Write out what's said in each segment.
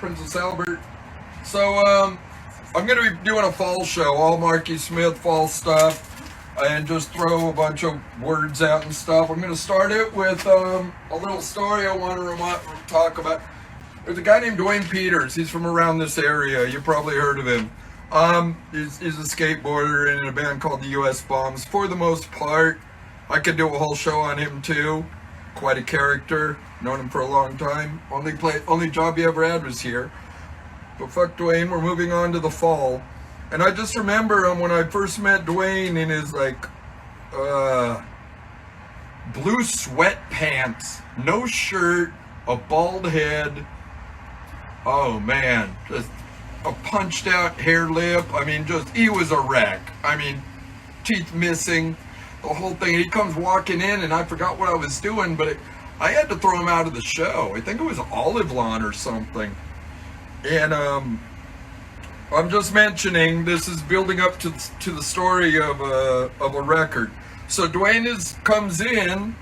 Princess Albert. So, I'm going to be doing a fall show, all Marky Smith fall stuff, and just throw a bunch of words out and stuff. I'm going to start it with a little story I want to talk about. There's a guy named Dwayne Peters. He's from around this area. You probably heard of him. He's a skateboarder in a band called the U.S. Bombs. For the most part, I could do a whole show on him too. Quite a character. Known him for a long time. Only job he ever had was here. But fuck Dwayne, we're moving on to the fall. And I just remember when I first met Dwayne in his blue sweatpants, no shirt, a bald head. Oh man, just a punched out hair lip. I mean, he was a wreck. I mean, teeth missing, the whole thing. He comes walking in and I forgot what I was doing, but I had to throw him out of the show. I think it was Olive Lawn or something. And I'm just mentioning this is building up to the story of a record. So Dwayne comes in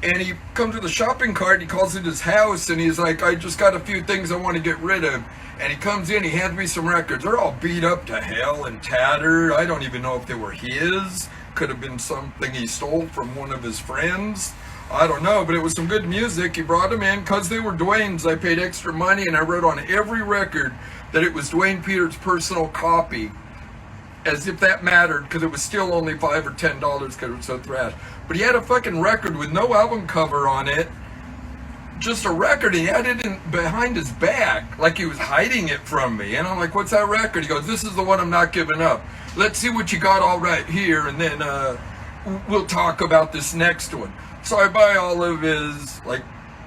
and he comes with a shopping cart. He calls it his house and he's like, I just got a few things I want to get rid of. And he comes in, he hands me some records. They're all beat up to hell and tattered. I don't even know if they were his. Could have been something he stole from one of his friends. I don't know, but it was some good music. He brought them in because they were Dwayne's. I paid extra money and I wrote on every record that it was Dwayne Peters' personal copy, as if that mattered, because it was still only $5 or $10 because it was so thrash. But he had a fucking record with no album cover on it, just a record. He had it behind his back, like he was hiding it from me. And I'm like, what's that record? He goes, this is the one I'm not giving up. Let's see what you got all right here, and then we'll talk about this next one. So I buy all of his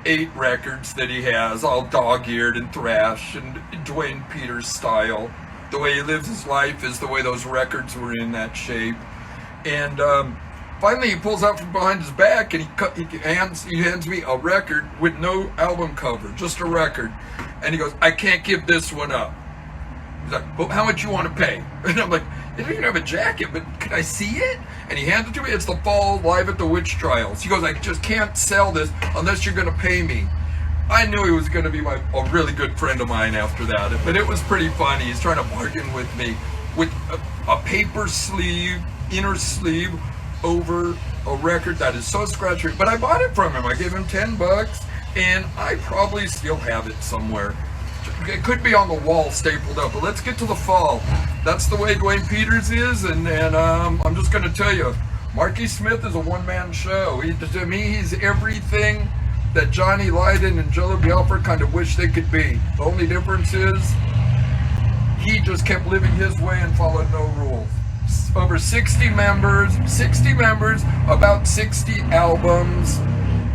8 records that he has, all dog-eared and thrash and Dwayne Peters style. The way he lives his life is the way those records were in that shape. And finally he pulls out from behind his back and he hands me a record with no album cover, just a record. And he goes, I can't give this one up. He's like, well, how much you want to pay? And I'm like, you don't even have a jacket, but can I see it? And he hands it to me. It's the fall live at the witch trials. He goes, I just can't sell this unless you're going to pay me. I knew he was going to be a really good friend of mine after that, but it was pretty funny. He's trying to bargain with me with a paper sleeve, inner sleeve, over a record that is so scratchy. But I bought it from him. I gave him $10, and I probably still have it somewhere. It could be on the wall stapled up, but let's get to the fall. That's the way Dwayne Peters is, and I'm just going to tell you, Marky Smith is a one-man show. To me, he's everything that Johnny Lydon and Jello Biafra kind of wish they could be. The only difference is he just kept living his way and followed no rules. Over 60 members, about 60 albums,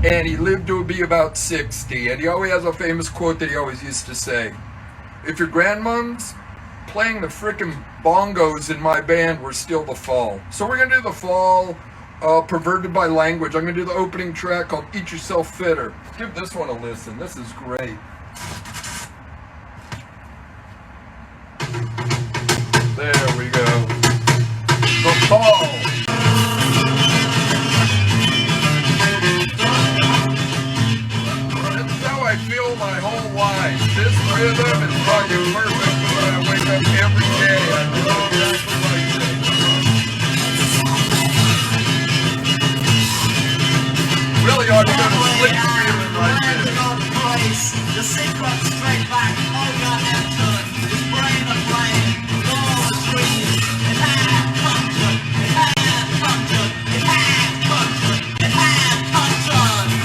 and he lived to be about 60. And he always has a famous quote that he always used to say, if your grandmom's playing the frickin' bongos in my band, we're still the fall. So we're going to do the fall, perverted by language. I'm going to do the opening track called Eat Yourself Fitter. Give this one a listen. This is great. There we go. The fall. I feel my whole life. This rhythm is fucking perfect when I wake up every day. I know exactly like this. Really ought to go to sleep feeling like this. The secret straight back, Olga and Turn, his brain a flame, all the screams, it had conjured, it had conjured, it had conjured, it had conjured.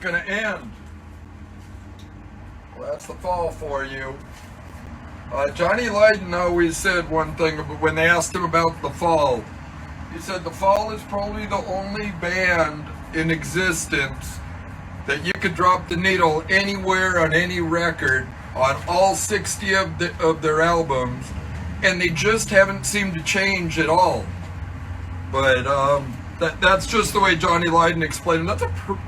going to end. Well, that's the Fall for you. Johnny Lydon always said one thing when they asked him about the Fall. He said the Fall is probably the only band in existence that you could drop the needle anywhere on any record on all 60 of their albums, and they just haven't seemed to change at all. But that's just the way Johnny Lydon explained it. That's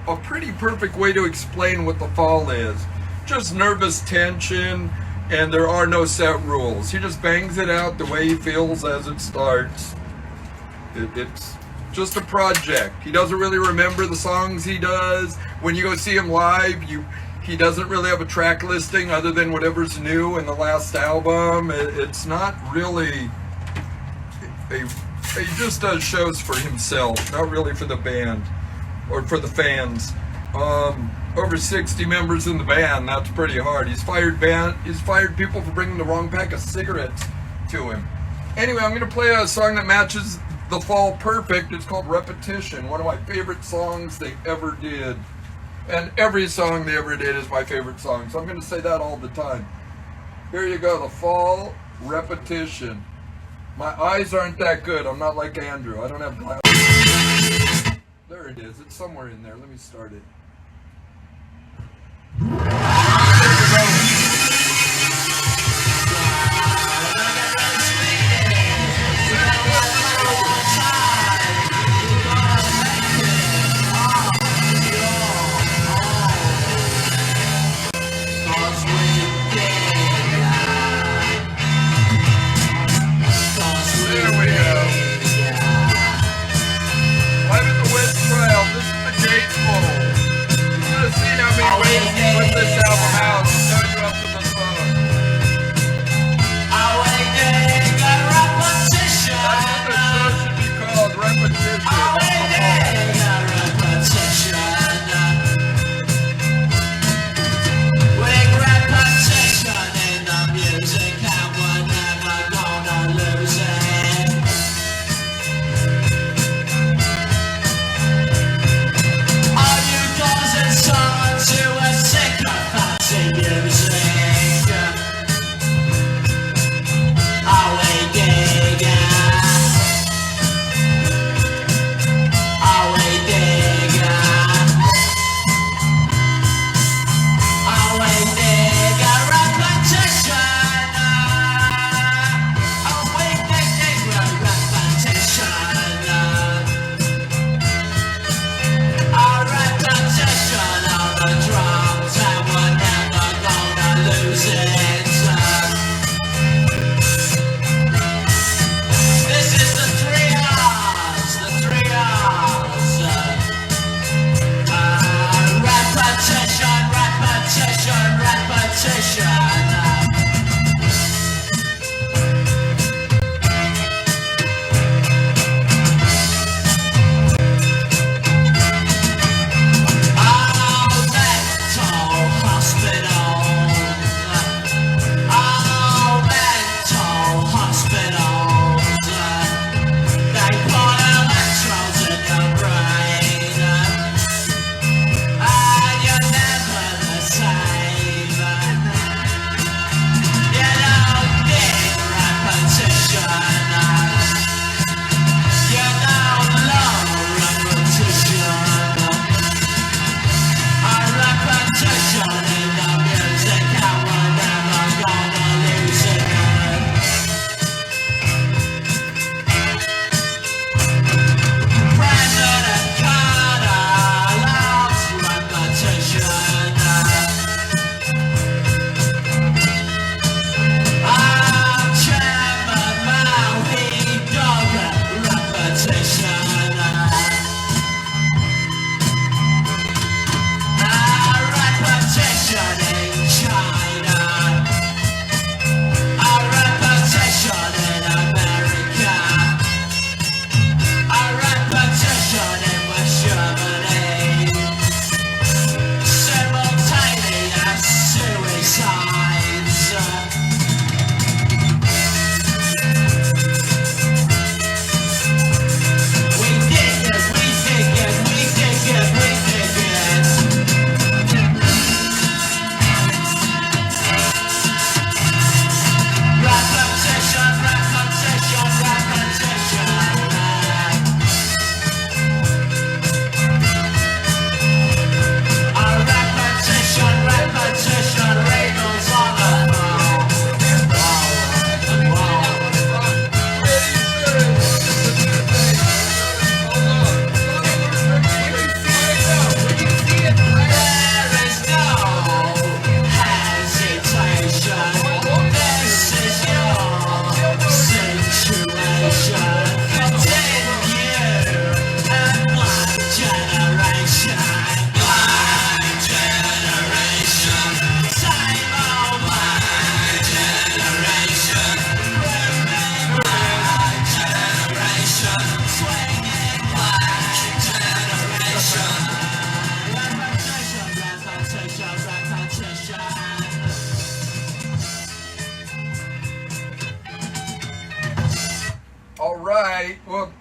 a pretty perfect way to explain what the Fall is. Just nervous tension, and there are no set rules. He just bangs it out the way he feels as it starts. It's just a project. He doesn't really remember the songs he does. When you go see him live, he doesn't really have a track listing other than whatever's new in the last album. It's not really he just does shows for himself, not really for the band or for the fans. Over 60 members in the band, that's pretty hard. He's fired people for bringing the wrong pack of cigarettes to him. Anyway, I'm going to play a song that matches the Fall perfect. It's called Repetition, one of my favorite songs they ever did. And every song they ever did is my favorite song, so I'm going to say that all the time. Here you go, the Fall, Repetition. My eyes aren't that good. I'm not like Andrew. I don't have glasses. There it is. It's somewhere in there. Let me start it. To a sacrifice.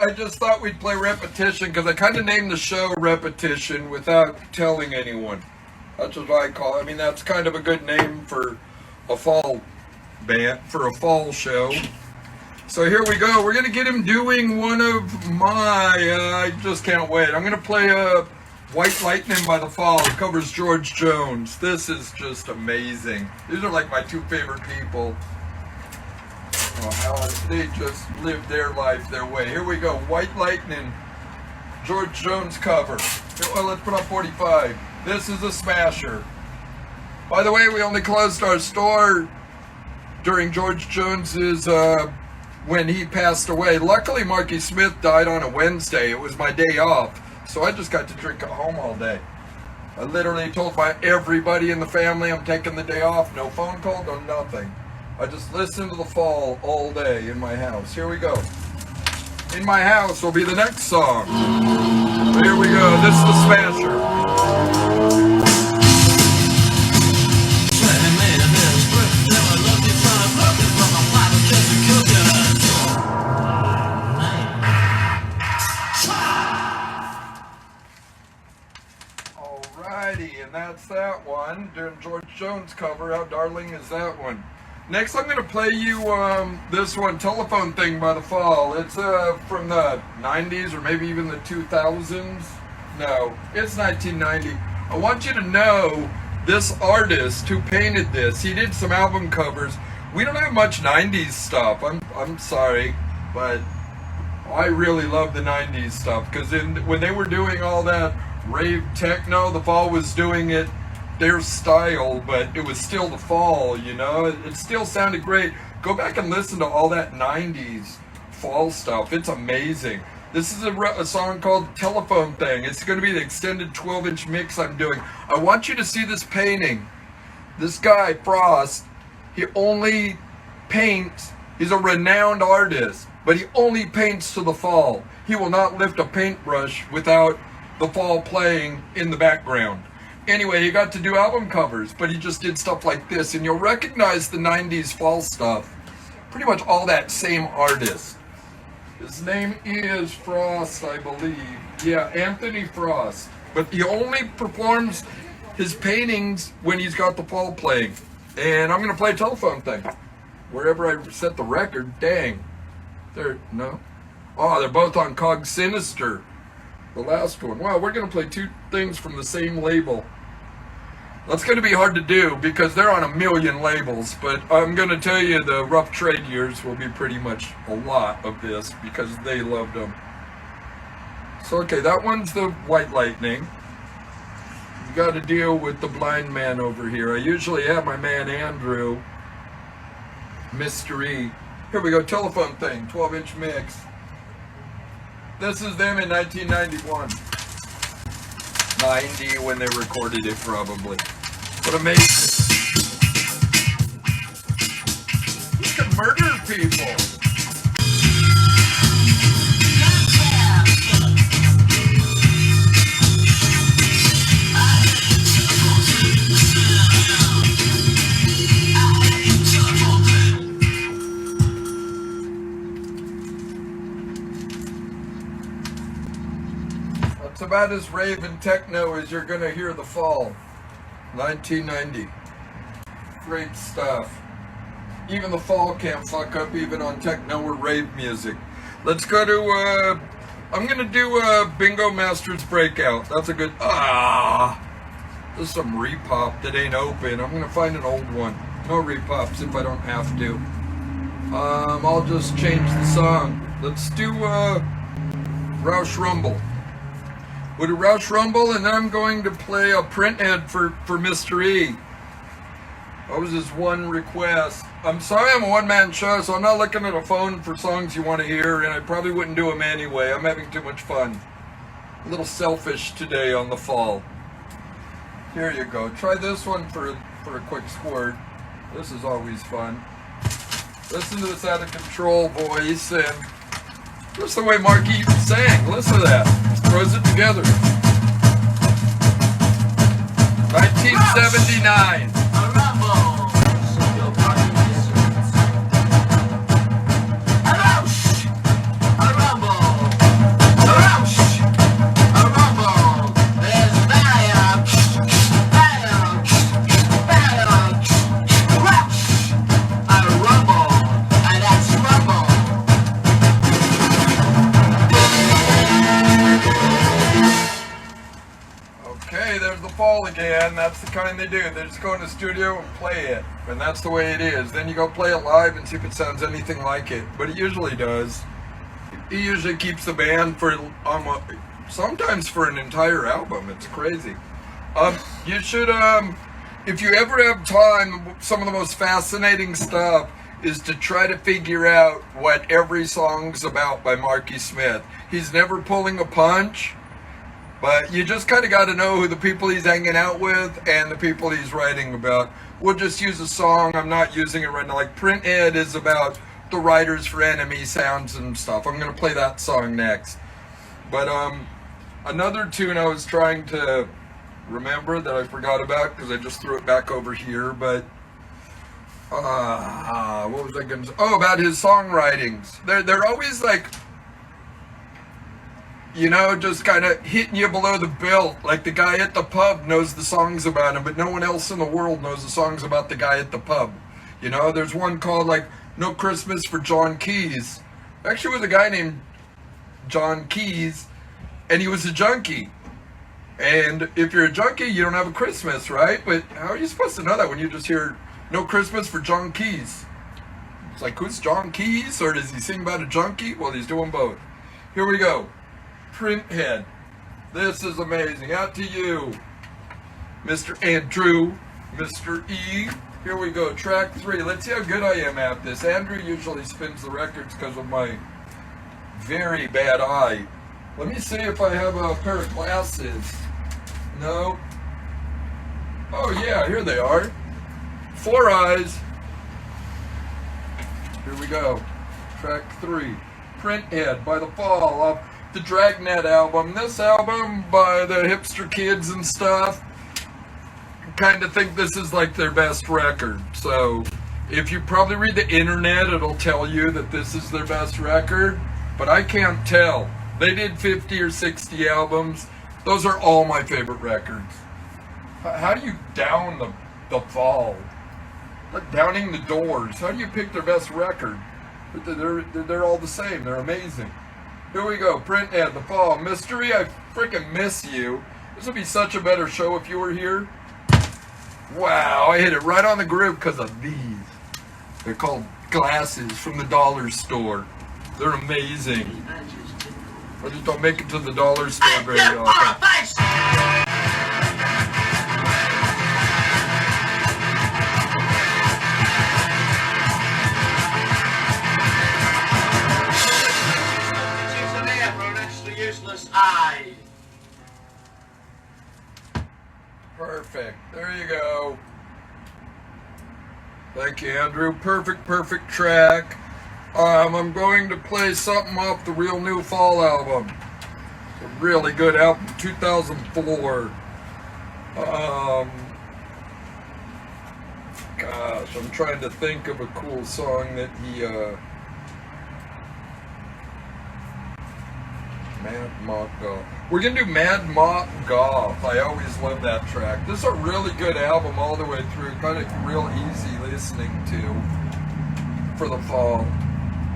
I just thought we'd play Repetition because I kind of named the show Repetition without telling anyone. That's what I call it. I mean, that's kind of a good name for a fall band, for a fall show. So here we go. We're going to get him doing one of my, I just can't wait. I'm going to play White Lightning by The Fall. It covers George Jones. This is just amazing. These are like my two favorite people. Oh, how they just lived their life their way. Here we go. White Lightning, George Jones cover. Well, let's put on 45. This is a smasher. By the way, we only closed our store during George Jones's, when he passed away. Luckily, Marky Smith died on a Wednesday. It was my day off, so I just got to drink at home all day. I literally told everybody in the family I'm taking the day off. No phone call, no nothing. I just listened to The Fall all day in my house. Here we go. In My House will be the next song. Here we go. This is the Smasher. Alrighty, and that's that one. Doing George Jones cover. How darling is that one? Next, I'm going to play you this one, Telephone Thing by The Fall. It's from the 90s or maybe even the 2000s. No, it's 1990. I want you to know this artist who painted this. He did some album covers. We don't have much 90s stuff. I'm sorry, but I really love the 90s stuff because when they were doing all that rave techno, The Fall was doing it their style, but it was still The Fall, you know. It still sounded great. Go back and listen to all that 90s Fall stuff. It's amazing. This is a song called Telephone Thing. It's going to be the extended 12-inch mix I'm doing. I want you to see this painting. This guy, Frost, he only paints, he's a renowned artist, but he only paints to The Fall. He will not lift a paintbrush without The Fall playing in the background. Anyway, he got to do album covers, but he just did stuff like this, and you'll recognize the 90s Fall stuff. Pretty much all that same artist. His name is Frost, I believe. Yeah, Anthony Frost. But he only performs his paintings when he's got The Fall playing. And I'm going to play Telephone Thing. Wherever I set the record, dang. No? Oh, they're both on Cog Sinister. The last one. Wow, we're going to play two things from the same label. That's going to be hard to do because they're on a million labels, but I'm going to tell you the Rough Trade years will be pretty much a lot of this because they loved them. So, okay, that one's the White Lightning. You got to deal with the blind man over here. I usually have my man Andrew, Mystery. Here we go, Telephone Thing, 12-inch mix. This is them in 1991. 90 when they recorded it, probably. What amazing. You can murder people. It's about as rave and techno as you're gonna hear The Fall. 1990. Great stuff. Even The Fall can't fuck up even on techno or rave music. Let's go to, I'm gonna do Bingo Master's Breakout. That's a good, there's some repop that ain't open. I'm gonna find an old one. No repops if I don't have to. I'll just change the song. Let's do, Roush Rumble. We'll do Roush Rumble, and then I'm going to play a printhead for Mr. E. That was his one request. I'm sorry I'm a one-man show, so I'm not looking at a phone for songs you want to hear, and I probably wouldn't do them anyway. I'm having too much fun. A little selfish today on The Fall. Here you go. Try this one for a quick squirt. This is always fun. Listen to this out-of-control voice, and just the way Marky sang. Listen to that. Just throws it together. 1979. man, that's the kind they do. They just go in the studio and play it. And that's the way it is. Then you go play it live and see if it sounds anything like it. But it usually does. He usually keeps the band for sometimes for an entire album. It's crazy. You should, if you ever have time, some of the most fascinating stuff is to try to figure out what every song's about by Marky Smith. He's never pulling a punch, but you just kind of got to know who the people he's hanging out with and the people he's writing about. We'll just use a song. I'm not using it right now. Like Printhead is about the Writers for Enemy sounds and stuff. I'm going to play that song next. But another tune I was trying to remember that I forgot about because I just threw it back over here, but what was I going to say? Oh, about his songwritings. They're always like, you know, just kind of hitting you below the belt. Like the guy at the pub knows the songs about him, but no one else in the world knows the songs about the guy at the pub. You know, there's one called like No Christmas for John Keys. Actually, it was a guy named John Keys, and he was a junkie. And if you're a junkie, you don't have a Christmas, right? But how are you supposed to know that when you just hear No Christmas for John Keys? It's like, who's John Keys? Or does he sing about a junkie? Well, he's doing both. Here we go. Printhead. This is amazing. Out to you, Mr. Andrew, Mr. E. Here we go. Track 3. Let's see how good I am at this. Andrew usually spins the records because of my very bad eye. Let me see if I have a pair of glasses. No. Oh yeah, here they are. 4 eyes. Here we go. Track 3. Printhead by The Fall off the Dragnet album. This album by the hipster kids and stuff, kind of think this is like their best record. So if you probably read the internet, it'll tell you that this is their best record, but I can't tell. They did 50 or 60 albums. Those are all my favorite records. How do you down the Fall? Like downing the Doors. How do you pick their best record? They're all the same. They're amazing. Here we go. Printhead, The Fall. Mystery, I freaking miss you. This would be such a better show if you were here. Wow, I hit it right on the groove because of these. They're called glasses from the dollar store. They're amazing. I just don't make it to the dollar store very often. Eye. Perfect. There you go. Thank you, Andrew. Perfect track. I'm going to play something off the Real New Fall album. It's a really good album, 2004. Gosh, I'm trying to think of a cool song that he, Mad Mock Golf. We're going to do Mad Mock Golf. I always love that track. This is a really good album all the way through. Kind of real easy listening to for the fall.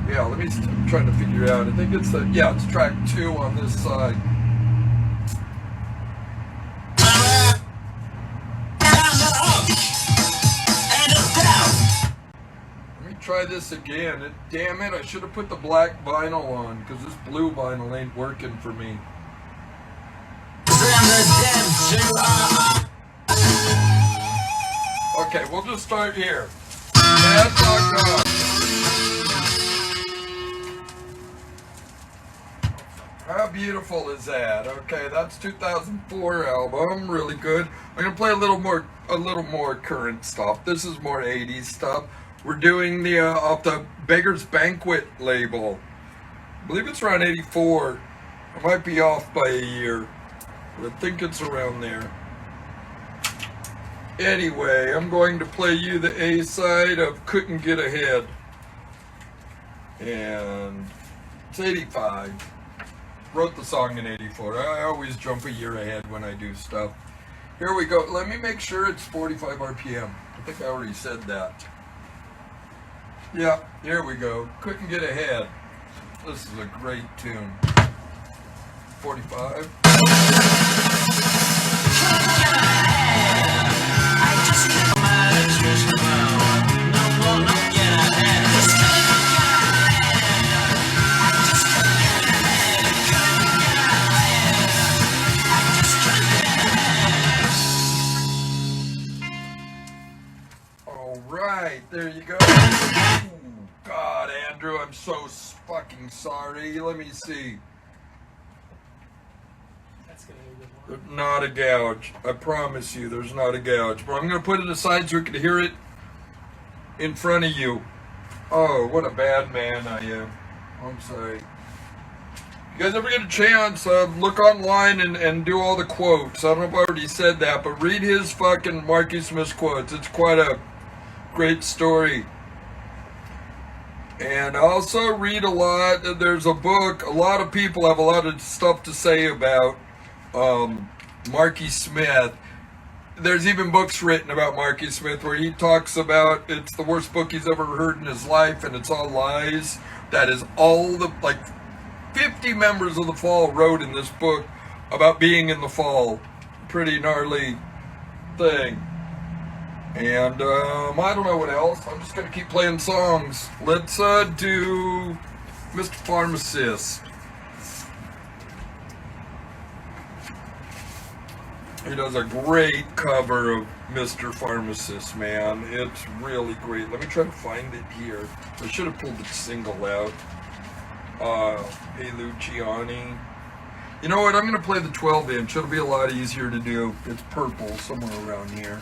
Yeah, let me try to figure out. I think it's it's track 2 on this side. Try this again. Damn it, I should have put the black vinyl on because this blue vinyl ain't working for me. Okay, we'll just start here. Mad Mock Golf. How beautiful is that? Okay, that's 2004 album, really good. I'm gonna play a little more current stuff. This is more 80s stuff. We're doing the off the Beggar's Banquet label. I believe it's around 84. I might be off by a year, but I think it's around there. Anyway, I'm going to play you the A side of Couldn't Get Ahead. And it's 85. Wrote the song in 84. I always jump a year ahead when I do stuff. Here we go. Let me make sure it's 45 RPM. I think I already said that. Yeah, here we go. Couldn't Get Ahead. This is a great tune. 45. All right, there you go. Ooh, God, Andrew, I'm so fucking sorry. Let me see. That's gonna be a good one. Not a gouge. I promise you, there's not a gouge. But I'm going to put it aside so you can hear it in front of you. Oh, what a bad man I am. I'm sorry. You guys ever get a chance, look online and do all the quotes. I don't know if I already said that, but read his fucking Marky Smith quotes. It's quite a great story. And also read a lot. There's a book. A lot of people have a lot of stuff to say about Marky Smith. There's even books written about Marky Smith where he talks about it's the worst book he's ever heard in his life and it's all lies. That is all the, like, 50 members of the Fall wrote in this book about being in the Fall. Pretty gnarly thing. And I don't know what else. I'm just going to keep playing songs. Let's do Mr. Pharmacist. He does a great cover of Mr. Pharmacist, man. It's really great. Let me try to find it here. I should have pulled the single out. Hey Luciani. You know what? I'm going to play the 12-inch. It'll be a lot easier to do. It's purple somewhere around here.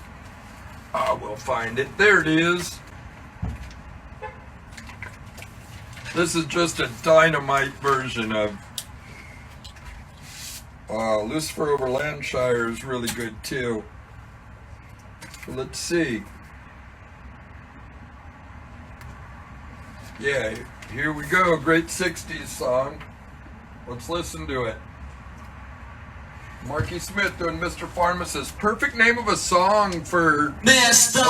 We'll find it. There it is. This is just a dynamite version of Lucifer over Landshire is really good too. Let's see. Yeah, here we go. Great 60s song. Let's listen to it. Marky Smith doing Mr. Pharmacist. Perfect name of a song for Mr.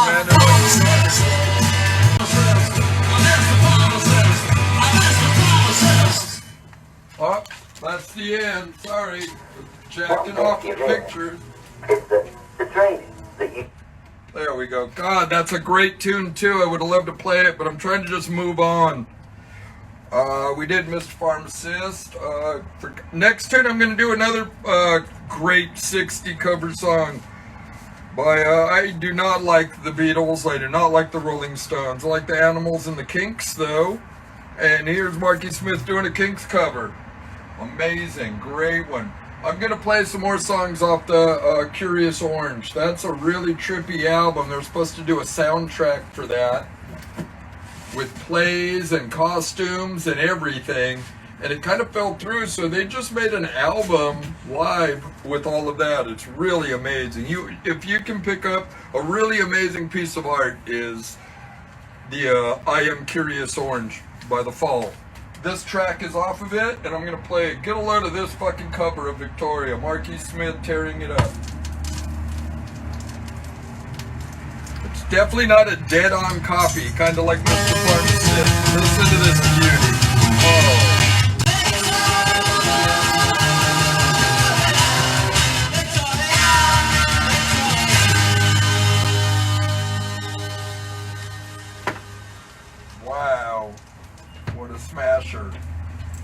Oh, that's the end. Sorry. Jacking off the pictures. The training that you... There we go. God, that's a great tune too. I would have loved to play it, but I'm trying to just move on. We did Mr. Pharmacist. For next tune, I'm going to do another great 60 cover song by, I do not like the Beatles. I do not like the Rolling Stones. I like the Animals and the Kinks, though. And here's Marky Smith doing a Kinks cover. Amazing. Great one. I'm going to play some more songs off the Curious Orange. That's a really trippy album. They're supposed to do a soundtrack for that, with plays and costumes and everything, and it kind of fell through, so they just made an album live with all of that. It's really amazing. If you can pick up a really amazing piece of art, is the I Am Curious Orange by The Fall. This track is off of it, and I'm going to play it. Get a load of this fucking cover of Victoria. Marky Smith tearing it up. It's definitely not a dead-on copy, kind of like Mr. Pharmacist. Listen to this beauty. Oh. Wow. What a smasher.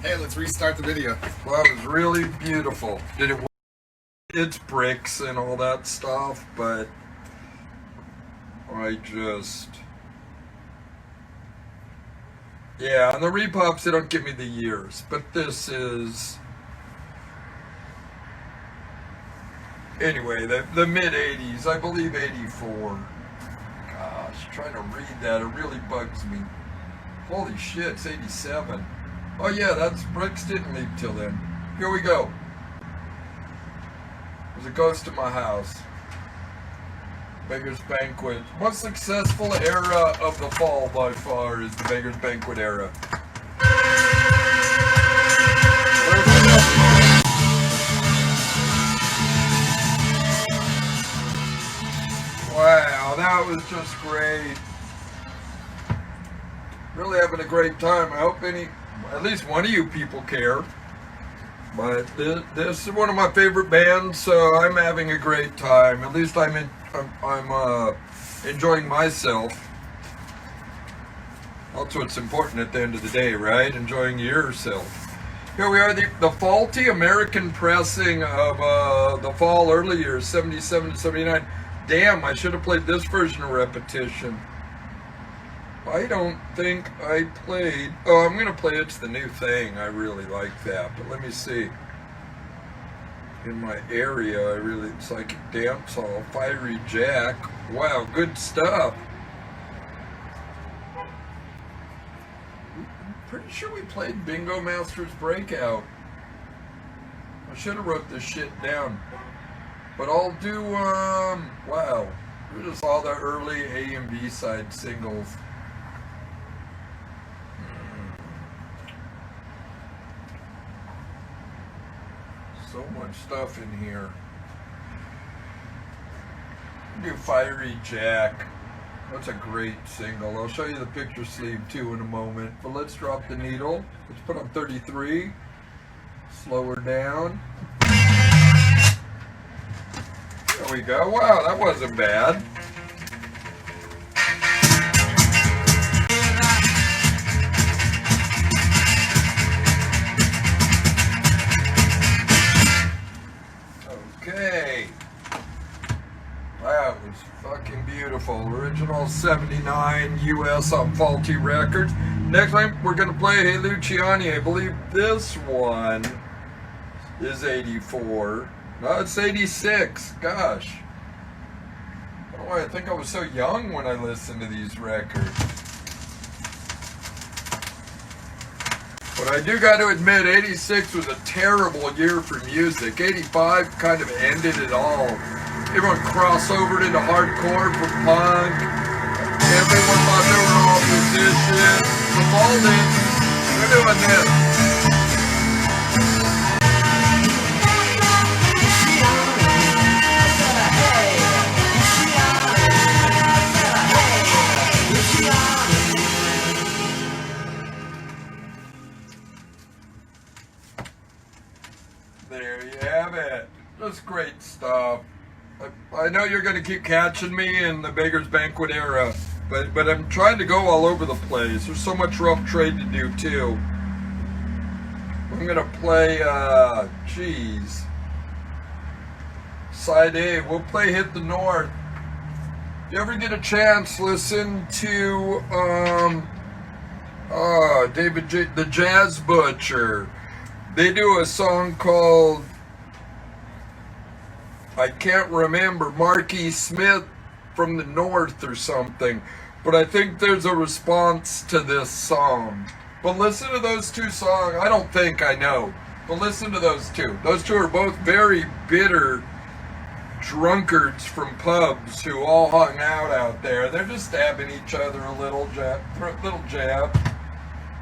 Hey, let's restart the video. Well, it was really beautiful. Did it work? It's bricks and all that stuff, but yeah, on the repops, they don't give me the years, but this is, anyway, the mid-80s, I believe 84. Gosh, trying to read that, it really bugs me. Holy shit, it's 87. Oh yeah, that's, bricks didn't leave till then. Here we go. There's a ghost in my house. Beggar's Banquet. Most successful era of the Fall by far is the Beggar's Banquet era. Wow, that was just great. Really having a great time. I hope at least one of you people care. But this is one of my favorite bands, so I'm having a great time. At least I'm enjoying myself. That's what's important at the end of the day, right? Enjoying yourself. Here we are, the faulty American pressing of the Fall early years, 77 to 79. Damn, I should have played this version of Repetition. I don't think I played. Oh, I'm gonna play It's the New Thing. I really like that. But let me see. In my area, I really Psychic Dance Hall, Fiery Jack. Wow, good stuff. I'm pretty sure we played Bingo Master's Breakout. I should have wrote this shit down. But I'll do, wow. Just all the early A and B side singles. So much stuff in here. Do Fiery Jack. That's a great single. I'll show you the picture sleeve too in a moment. But let's drop the needle. Let's put on 33. Slow her down. There we go. Wow, that wasn't bad. Okay. That was fucking beautiful. Original 79 US on Faulty Records. Next time we're going to play Hey Luciani. I believe this one is 84. No, it's 86. Gosh. I don't know why I think I was so young when I listened to these records. But I do got to admit, 86 was a terrible year for music. 85 kind of ended it all. Everyone crossovered into hardcore for punk. Everyone thought they were all musicians. Blvd, they're doing this. There you have it. Just great stuff. I know you're going to keep catching me in the Beggar's Banquet era, but I'm trying to go all over the place. There's so much rough trade to do, too. I'm going to play, Side A. We'll play Hit the North. If you ever get a chance, listen to, David the Jazz Butcher. They do a song called, I can't remember, Marky Smith from the North or something. But I think there's a response to this song. But listen to those two songs. I don't think I know. But listen to those two. Those two are both very bitter drunkards from pubs who all hung out there. They're just stabbing each other a little jab.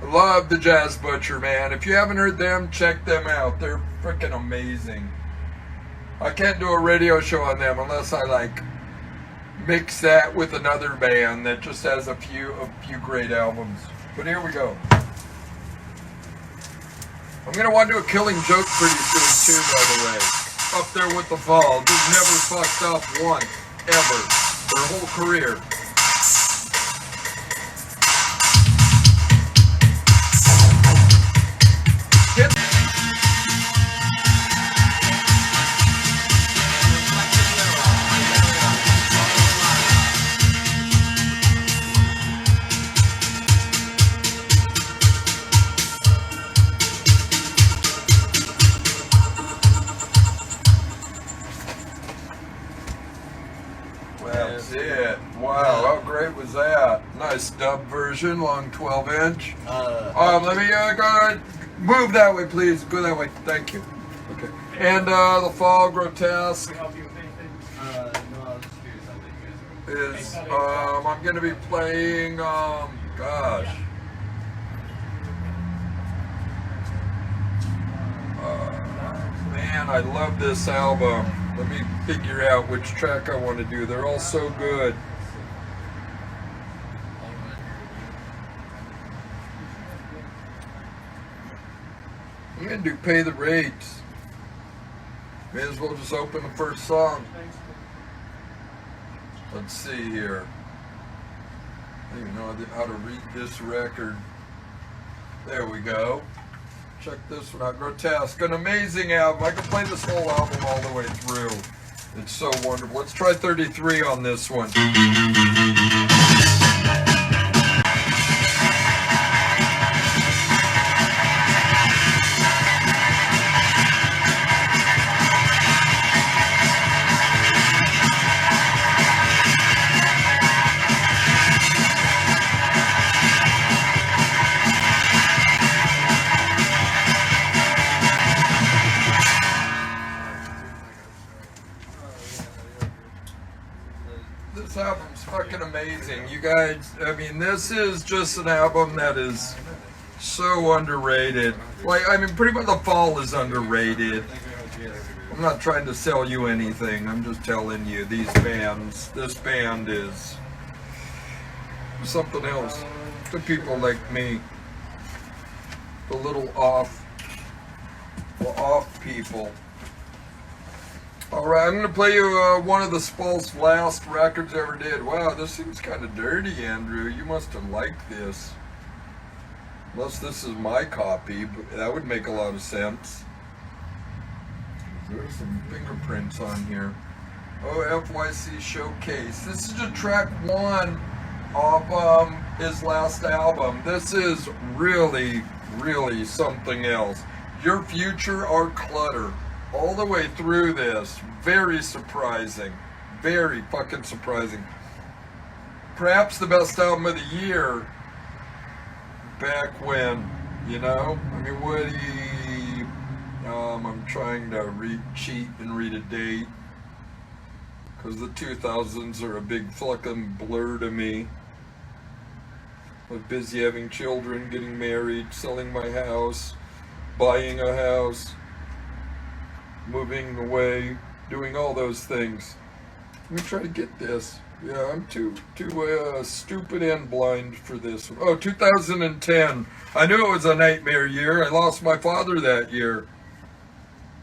Love the Jazz Butcher, man. If you haven't heard them, check them out. They're freaking amazing. I can't do a radio show on them unless I like mix that with another band that just has a few great albums. But here we go. I'm gonna want to do a Killing Joke pretty soon too, by the way. Up there with the Fall. Just never fucked up once, ever. Their whole career. That's it. Wow, how great was that? Nice dub version, long 12-inch. Let me go move that way, please. Go that way. Thank you. Okay. And the Fall Grotesque Can we help you with anything? No, I was just curious how big it is I'm gonna be playing gosh. Man, I love this album. Let me figure out which track I want to do. They're all so good. I'm going to do Pay the Rates. May as well just open the first song. Let's see here. I don't even know how to read this record. There we go. Check this one out. Grotesque. An amazing album. I could play this whole album all the way through. It's so wonderful. Let's try 33 on this one. fucking amazing. You guys, I mean, this is just an album that is so underrated. Like, I mean, pretty much The Fall is underrated. I'm not trying to sell you anything. I'm just telling you, these bands, this band is something else to people like me. The little off people. Alright, I'm going to play you one of the Spall's last records ever did. Wow, this seems kind of dirty, Andrew. You must have liked this. Unless this is my copy, but that would make a lot of sense. There's some fingerprints on here. Oh, FYC Showcase. This is just track 1 of his last album. This is really, really something else. Your Future, Our Clutter. All the way through this. Very surprising. Very fucking surprising. Perhaps the best album of the year. Back when, you know? I mean, Woody... I'm trying to cheat and read a date. Because the 2000s are a big fucking blur to me. I was busy having children, getting married, selling my house, buying a house, moving away, doing all those things. Let me try to get this. Yeah, I'm too stupid and blind for this. Oh, 2010. I knew it was a nightmare year. I lost my father that year.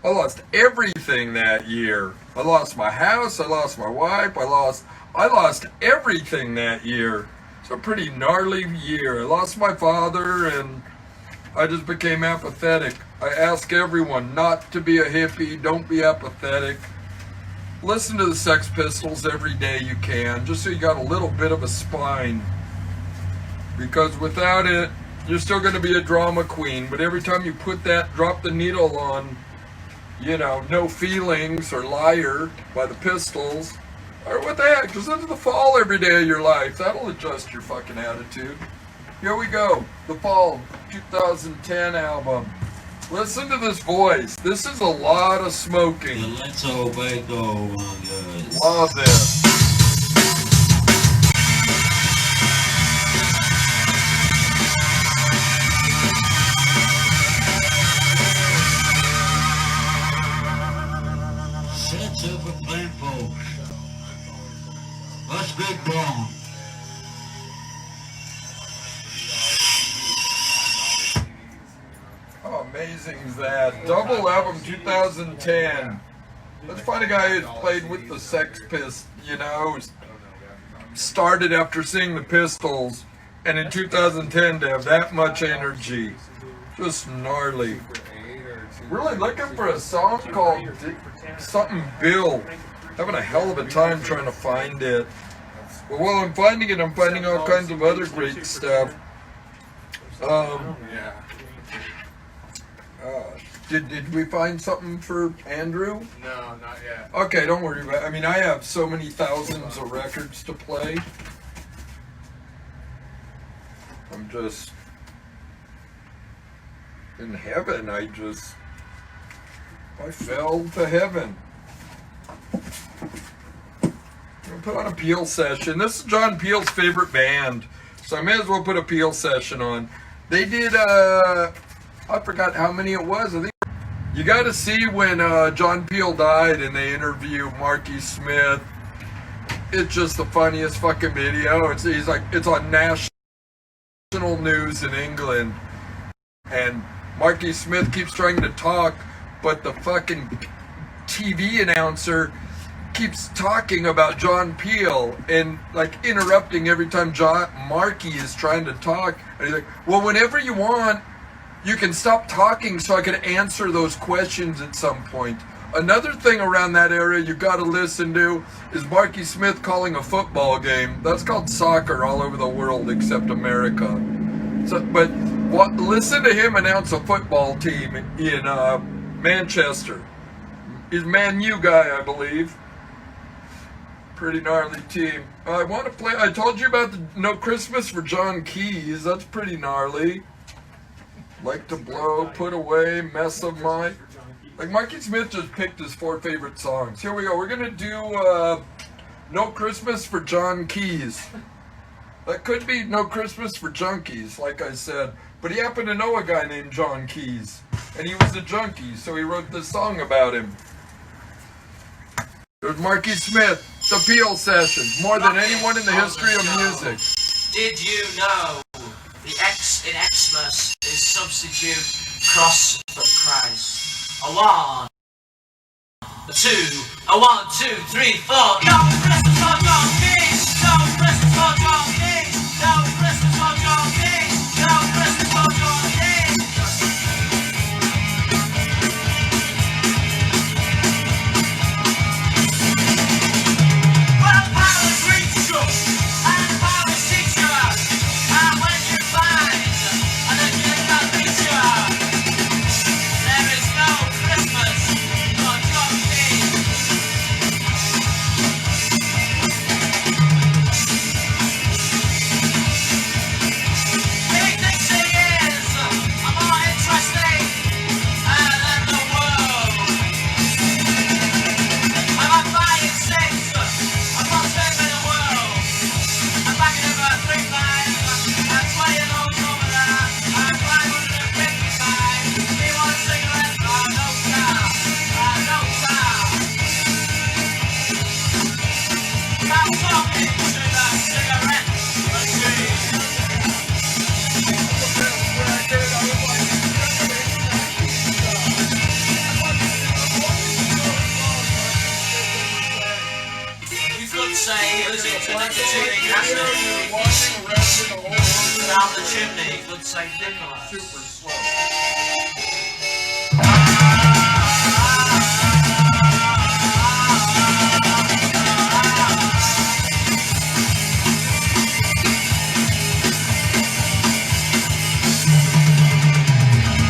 I lost everything that year. I lost my house, I lost my wife, I lost everything that year. It's a pretty gnarly year. I lost my father and I just became apathetic. I ask everyone not to be a hippie, don't be apathetic. Listen to the Sex Pistols every day you can, just so you got a little bit of a spine. Because without it, you're still going to be a drama queen, but every time you put that, drop the needle on, you know, No Feelings or Liar by the Pistols, or what the heck, just listen to The Fall every day of your life. That'll adjust your fucking attitude. Here we go. The Fall 2010 album. Listen to this voice. This is a lot of smoking. Let's obey go, guys. Love this. Set up a plan, folks. Let's get going. How amazing is that? Double album 2010. Let's find a guy who's played with the Sex Pistols, you know, started after seeing the Pistols, and in 2010 to have that much energy. Just gnarly. Really looking for a song called something Bill. Having a hell of a time trying to find it. But while I'm finding it, I'm finding all kinds of other great stuff. Did we find something for Andrew? No, not yet. Okay, don't worry about it. I mean, I have so many thousands of records to play. I'm just in heaven. I fell to heaven. I'm gonna put on a Peel session. This is John Peel's favorite band, so I may as well put a Peel session on. They did, I forgot how many it was. I think you got to see when John Peel died and they interview Marky Smith. It's just the funniest fucking video. He's like, it's on national news in England, and Marky Smith keeps trying to talk, but the fucking TV announcer keeps talking about John Peel and like interrupting every time Marky is trying to talk. And he's like, well, whenever you want, you can stop talking so I can answer those questions at some point. Another thing around that area you got to listen to is Marky Smith calling a football game. That's called soccer all over the world except America. So, but listen to him announce a football team in Manchester. He's a Man U guy, I believe. Pretty gnarly team. I want to play. I told you about the No Christmas for John Keys. That's pretty gnarly. Like to Blow, Put Away, Mess of Mine. Like Marky Smith just picked his 4 favorite songs. Here we go. We're gonna do No Christmas for John Keys. That could be No Christmas for Junkies, like I said. But he happened to know a guy named John Keys. And he was a junkie, so he wrote this song about him. There's Marky Smith, The Peel Sessions, more than anyone in the history of music. Did you know the X in Xmas is substitute cross for Christ? A one, a two, a 1, 2, 3, 4. No Christmas for John Keys. No Christmas for John Keys. No Christmas for John Keys. No Christmas for John Keys. Well, powers reach you and powers teach you, and when you find and then you can reach you, there is no Christmas for John Keys. He thinks he is more interesting than the world. I'm on 5 and 6. I'm not saving the world. I'm backing over 3 times. I'm 20 and old over there. I'm 555. He wants cigarettes. Oh, no star. No star. I'm talking to the cigarette machine. You could say it was entertaining, hasn't it? Down the chimney, you could say Nicholas. Super slow.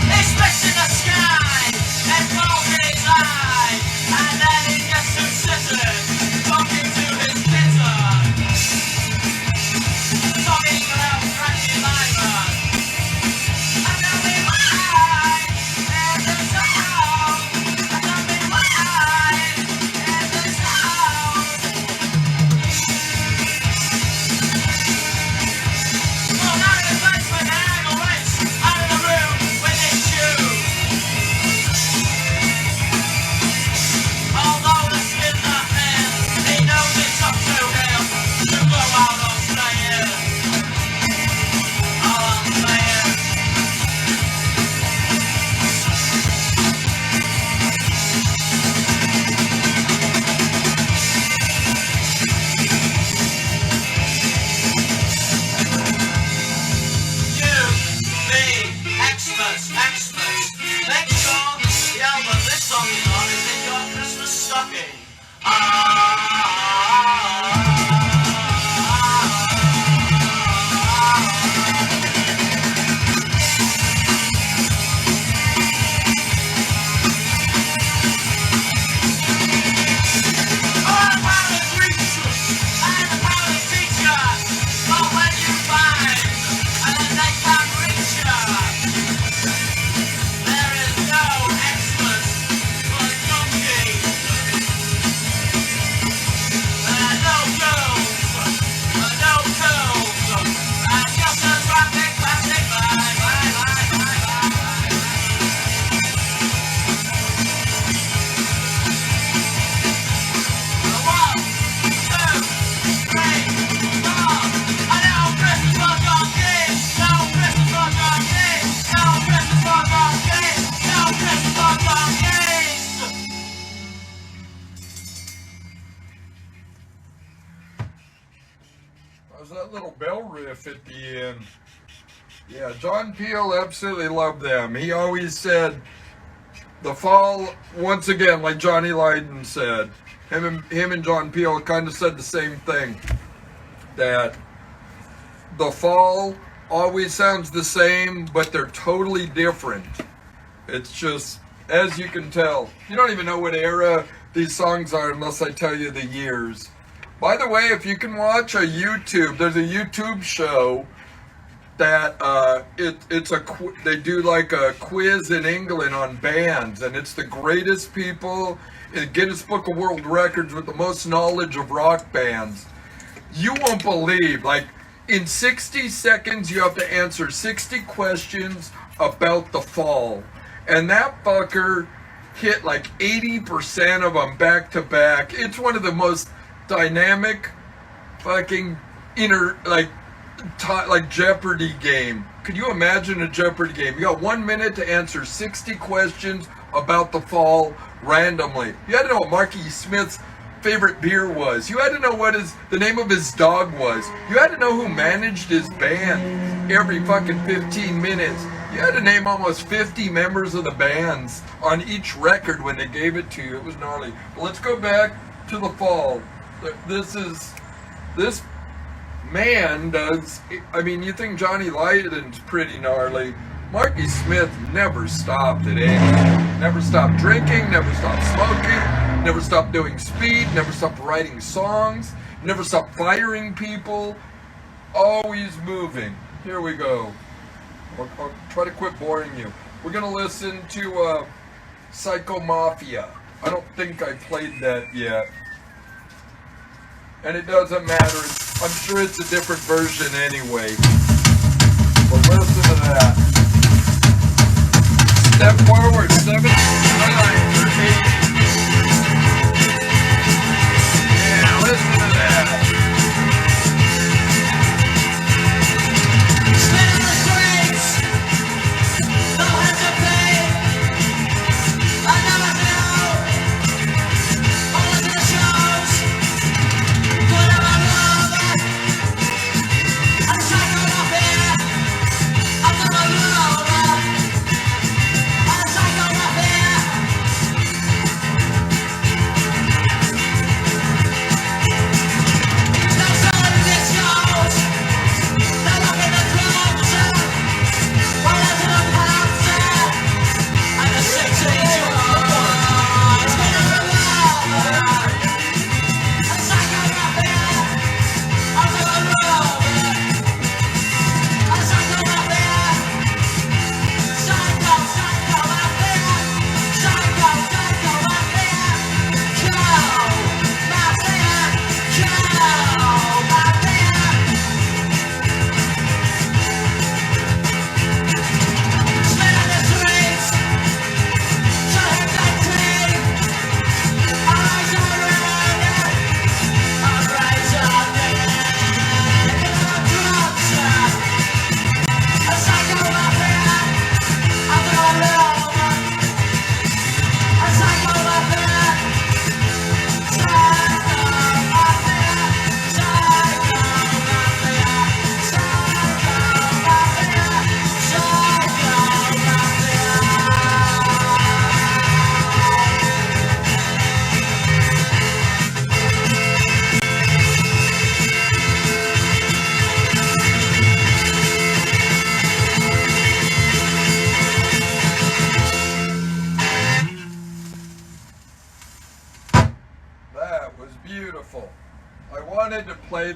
He spits in the sky and falls in his eye, and then he gets to sitting, talking to his kitten, talking about Frankie Lyman. And tell me why, and the sound, and tell me why, and the sound. Well, out of the basement, hang a race, out of the room with his shoes. Although the skins are thin, he knows it's up to him to go out on playing. On playing. You, me, Xmas, Xmas. Make sure the album this song is on is in your Christmas stocking. There is no Xmas for junkies. No girls, no girls. Just a traffic, plastic, bye, bye, bye, bye, bye, bye. 1, 2, 3, 4. No Christmas for junkies. No Christmas for junkies. No Christmas for junkies. No Christmas for junkies. How's that little bell riff at the end? Yeah, John Peel absolutely loved them. He always said the fall, once again, like Johnny Lydon said, him and John Peel kind of said the same thing, that the fall always sounds the same, but they're totally different. It's just, as you can tell, you don't even know what era these songs are unless I tell you the years. By the way, if you can watch a YouTube, there's a YouTube show that they do like a quiz in England on bands, and it's the greatest people in the Guinness Book of World Records with the most knowledge of rock bands. You won't believe, like, in 60 seconds you have to answer 60 questions about the Fall, and that fucker hit like 80% of them back to back. It's one of the most dynamic fucking like Jeopardy game. Could you imagine a Jeopardy game? You got 1 minute to answer 60 questions about the Fall randomly. You had to know what Marky Smith's favorite beer was. You had to know what the name of his dog was. You had to know who managed his band every fucking 15 minutes. You had to name almost 50 members of the bands on each record when they gave it to you. It was gnarly. But let's go back to the Fall. This man does, I mean, you think Johnny Lydon's pretty gnarly. Marky Smith never stopped at anything. Never stopped drinking, never stopped smoking, never stopped doing speed, never stopped writing songs, never stopped firing people. Always moving. Here we go. I'll try to quit boring you. We're gonna listen to Psycho Mafia. I don't think I played that yet. And it doesn't matter. I'm sure it's a different version anyway. But listen to that. Step forward, 7, 9, or 8. Yeah, listen to that.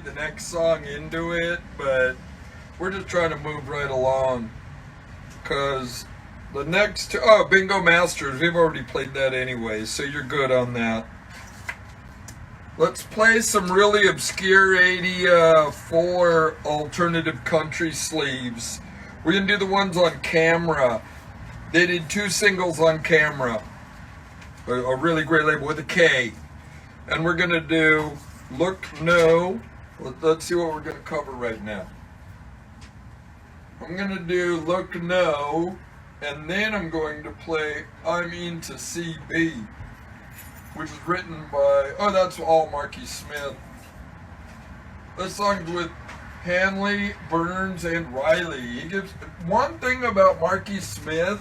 The next song into it, but we're just trying to move right along because the next Bingo Masters, we've already played that anyway, so you're good on that. Let's play some really obscure 84 alternative country sleeves. We're gonna do the ones on Camera. They did 2 singles on Camera, a really great label with a K, and we're gonna do Look No. Let's see what we're going to cover right now. I'm going to do Look No, and then I'm going to play I'm Into CB, which is written by, that's all Marky Smith. This song's with Hanley, Burns, and Riley. He gives one thing about Marky Smith: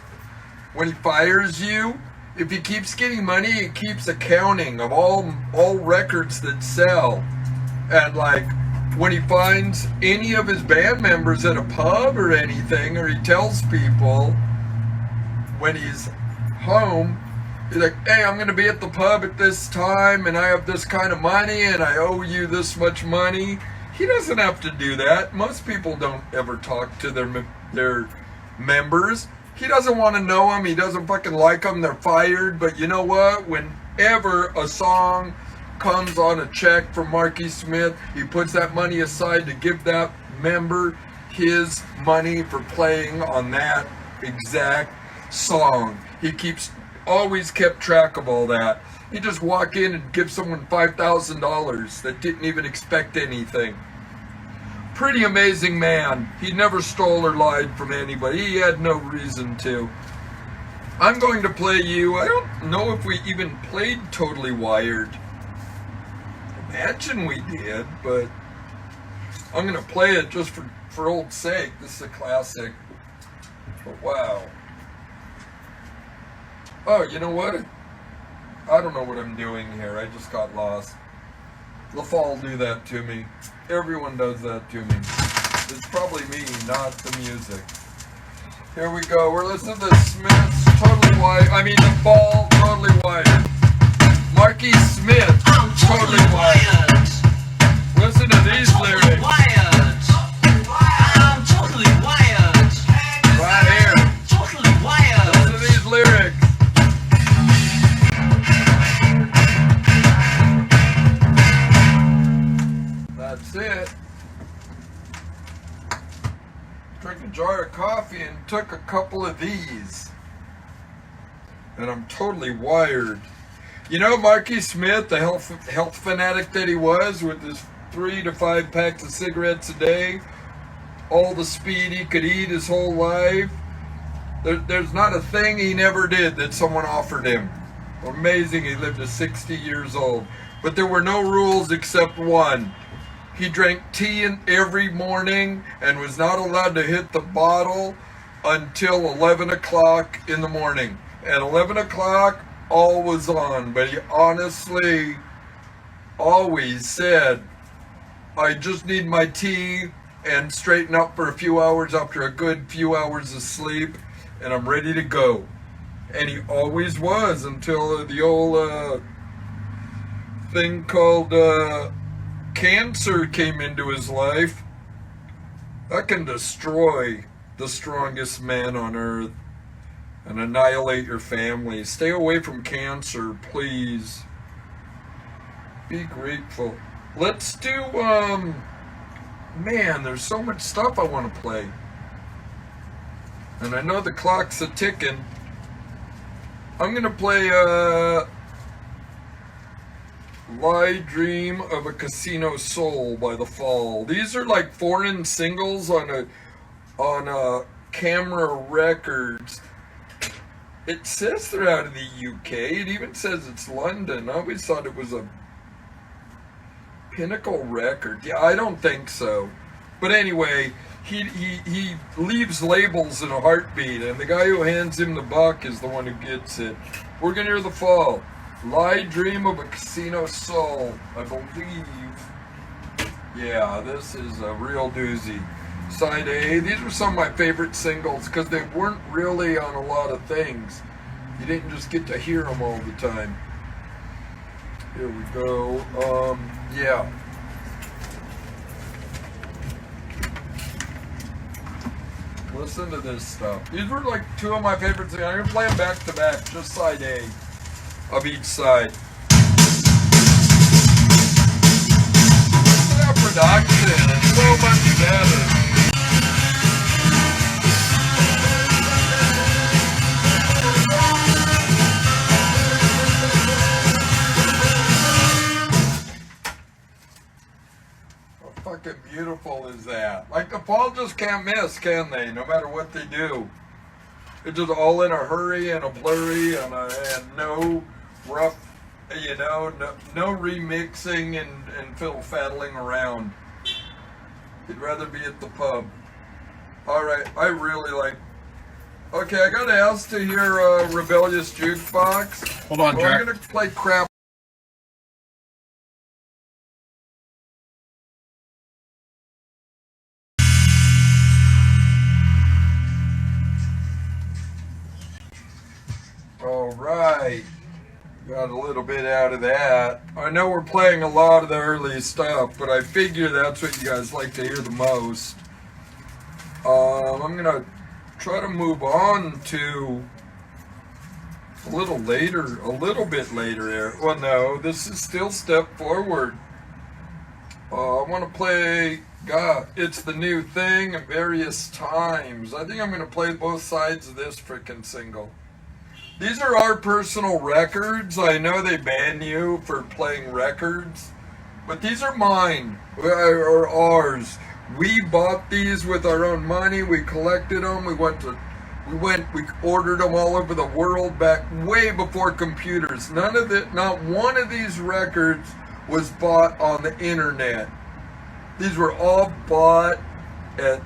when he fires you, if he keeps getting money, he keeps accounting of all records that sell. And like when he finds any of his band members at a pub or anything, or he tells people when he's home, he's like, hey, I'm gonna be at the pub at this time and I have this kind of money and I owe you this much money. He doesn't have to do that. Most people don't ever talk to their members. He doesn't want to know them. He doesn't fucking like them. They're fired. But you know what? Whenever a song comes on a check from Marky Smith, he puts that money aside to give that member his money for playing on that exact song. He always kept track of all that. He just walk in and give someone $5,000 that didn't even expect anything. Pretty amazing man. He never stole or lied from anybody. He had no reason to. I'm going to play you. I don't know if we even played Totally Wired. Imagine we did, but I'm going to play it just for old sake. This is a classic. But wow. Oh, you know what? I don't know what I'm doing here. I just got lost. LaFall do that to me. Everyone does that to me. It's probably me, not the music. Here we go. We're listening to the Smiths, Totally Wired. I mean, the Fall, Totally Wired. Marky Smith, Totally Wired. Listen to these lyrics. I'm totally wired. Right here. Totally wired. Listen to these lyrics. That's it. Drank a jar of coffee and took a couple of these. And I'm totally wired. You know, Marky Smith, the health fanatic that he was, with his 3 to 5 packs of cigarettes a day, all the speed he could eat his whole life. There's not a thing he never did that someone offered him. Amazing, he lived to 60 years old. But there were no rules except one. He drank tea every morning and was not allowed to hit the bottle until 11 o'clock in the morning. At 11 o'clock, all was on. But he honestly always said, I just need my tea and straighten up for a few hours after a good few hours of sleep, and I'm ready to go. And he always was until the old thing called cancer came into his life. That can destroy the strongest man on earth and annihilate your family. Stay away from cancer, please. Be grateful. Let's do, man, there's so much stuff I want to play. And I know the clock's a-ticking. I'm going to play, Lie Dream of a Casino Soul by The Fall. These are like foreign singles on Camera Records. It says they're out of the UK. It even says it's London. I always thought it was a Pinnacle record. Yeah, I don't think so. But anyway, he leaves labels in a heartbeat, and the guy who hands him the buck is the one who gets it. We're gonna hear The Fall. Lie Dream of a Casino Soul, I believe. Yeah, this is a real doozy. Side A. These were some of my favorite singles because they weren't really on a lot of things. You didn't just get to hear them all the time. Here we go. Yeah. Listen to this stuff. These were like two of my favorites. I'm going to play them back to back, just side A of each side. Listen to that production. It's so much better. Fucking beautiful is that? Like, The Fall just can't miss, can they? No matter what they do. It's just all in a hurry and a blurry and no rough, you know, no remixing and fiddle-faddling around. You'd rather be at the pub. Alright, I really like... Okay, I got asked to hear Rebellious Jukebox. Hold on, well, Jack. I'm gonna play crap. Alright. Got a little bit out of that. I know we're playing a lot of the early stuff, but I figure that's what you guys like to hear the most. I'm gonna try to move on to a little bit later. Well, no, this is still Step Forward. I want to play It's the New Thing at various times. I think I'm gonna play both sides of this frickin' single. These are our personal records. I know they ban you for playing records, but these are mine, or ours. We bought these with our own money. We collected them. We ordered them all over the world back way before computers. Not one of these records was bought on the internet. These were all bought at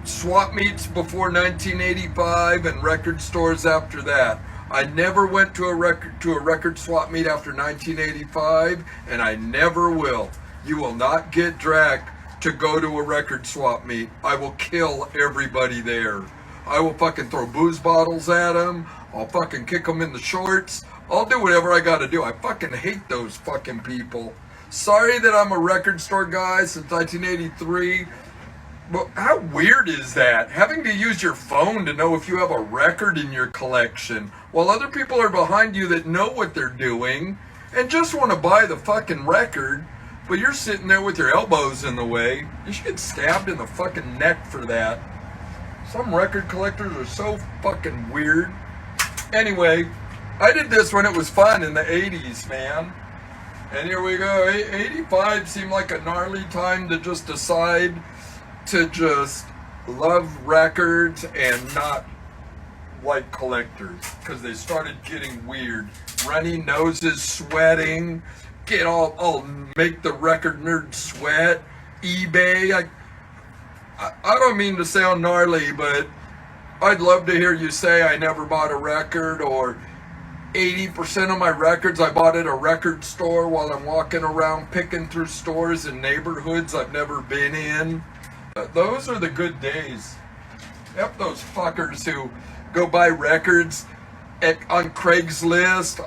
swap meets before 1985 and record stores after that. I never went to a record swap meet after 1985, and I never will. You will not get dragged to go to a record swap meet. I will kill everybody there. I will fucking throw booze bottles at them. I'll fucking kick them in the shorts. I'll do whatever I gotta do. I fucking hate those fucking people. Sorry that I'm a record store guy since 1983. But how weird is that? Having to use your phone to know if you have a record in your collection, while other people are behind you that know what they're doing and just want to buy the fucking record, but you're sitting there with your elbows in the way. You should get stabbed in the fucking neck for that. Some record collectors are so fucking weird. Anyway, I did this when it was fun in the 80s, man. And here we go. 85 seemed like a gnarly time to just decide to just love records and not like collectors, because they started getting weird. Runny noses, sweating, make the record nerd sweat. eBay. I don't mean to sound gnarly, but I'd love to hear you say I never bought a record, or 80% of my records I bought at a record store while I'm walking around picking through stores in neighborhoods I've never been in. Those are the good days. Yep, those fuckers who go buy records on Craigslist.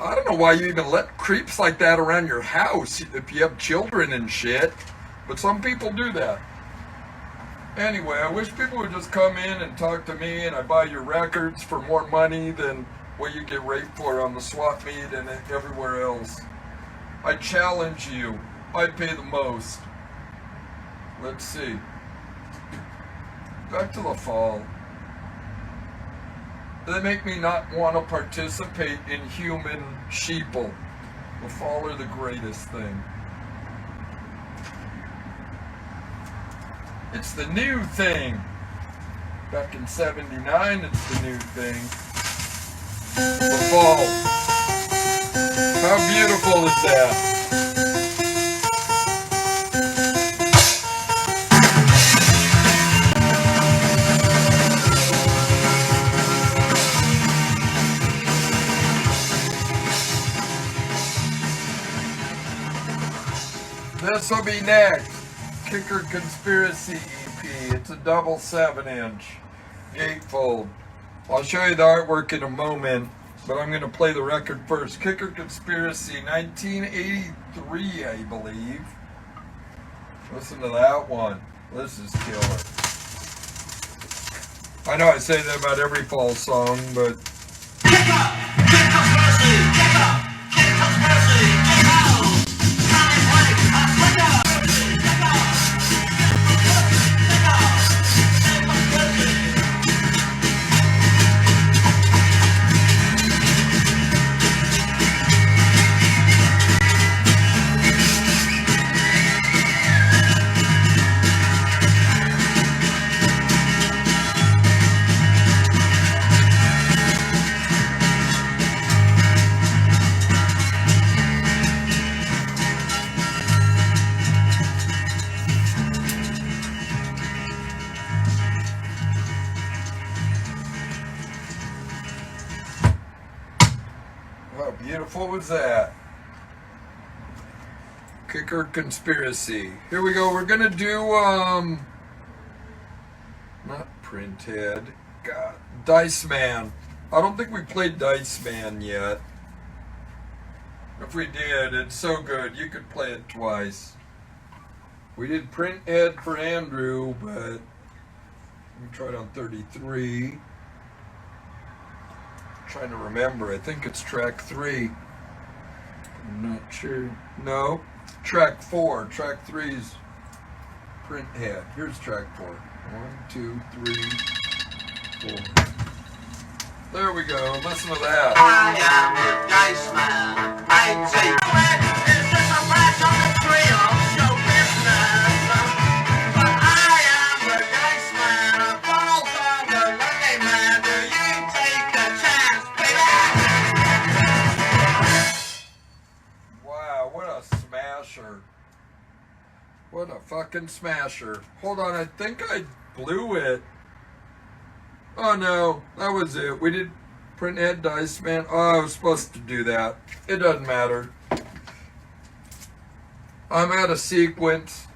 I don't know why you even let creeps like that around your house if you have children and shit, but some people do that. Anyway, I wish people would just come in and talk to me and I buy your records for more money than what you get raped for on the swap meet and everywhere else. I challenge you. I pay the most. Let's see. Back to the fall. They make me not want to participate in human sheeple. The fall are the greatest thing. It's the new thing. Back in 79, it's the new thing. The fall. How beautiful is that? This will be next. Kicker Conspiracy EP. It's a double 7-inch gatefold. I'll show you the artwork in a moment, but I'm going to play the record first. Kicker Conspiracy, 1983, I believe. Listen to that one. This is killer. I know I say that about every fall song, but... Kick conspiracy! Kick up! Kick conspiracy! Kick out! How beautiful was that? Kicker Conspiracy. Here we go. We're gonna do not Printhead. God, Dice Man. I don't think we played Dice Man yet. If we did, it's so good. You could play it twice. We did print head for Andrew, but we tried on 33. Trying to remember. I think it's track 3. I'm not sure. No, track 4. Track 3's print head. Here's track 4. 1, 2, 3, 4. There we go. Listen to that. I am the dice man. I take it's just a flash on the tree of show business. But I am the dice man. A balls on the lucky man. Do you take a chance, baby? Wow, what a smasher. What a fucking smasher. Hold on, I think I blew it. Oh no, that was it. We did print head dice, man. Oh, I was supposed to do that. It doesn't matter. I'm out of sequence.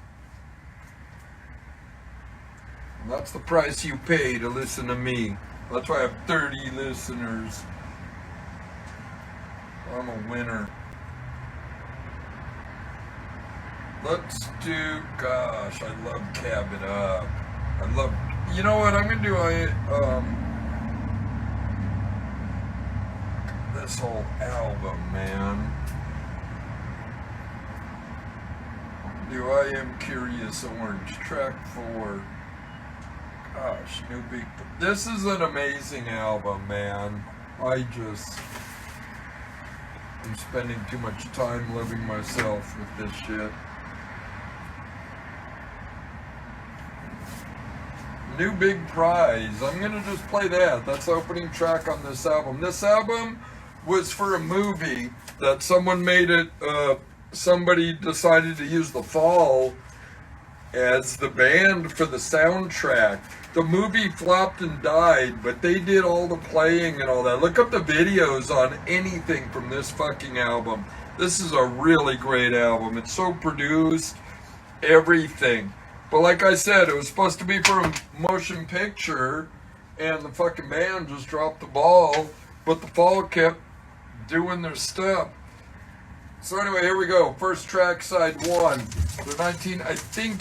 And that's the price you pay to listen to me. That's why I have 30 listeners. I'm a winner. Let's do, gosh, I love Cab It Up. I love, you know what, I'm going to do this whole album, man. Do I Am Curious Orange, track 4. Gosh, new big, this is an amazing album, man. I'm spending too much time living myself with this shit. New Big Prize. I'm gonna just play that. That's the opening track on this album. This album was for a movie that someone made it, somebody decided to use The Fall as the band for the soundtrack. The movie flopped and died, but they did all the playing and all that. Look up the videos on anything from this fucking album. This is a really great album. It's so produced, everything. But like I said, it was supposed to be for a motion picture, and the fucking band just dropped the ball, but The Fall kept doing their stuff. So anyway, here we go. First track, side 1. The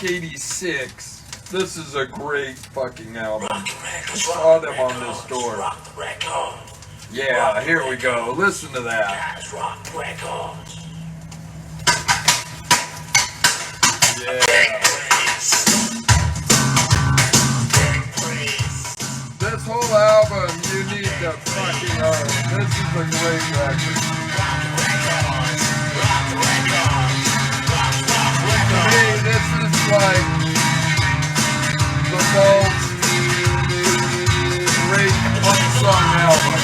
86. This is a great fucking album. I saw them on this tour. Yeah, here we go. Listen to that. Yeah. This whole album, you need to fucking own. This is a great record. To me, this is like the most great punk song album.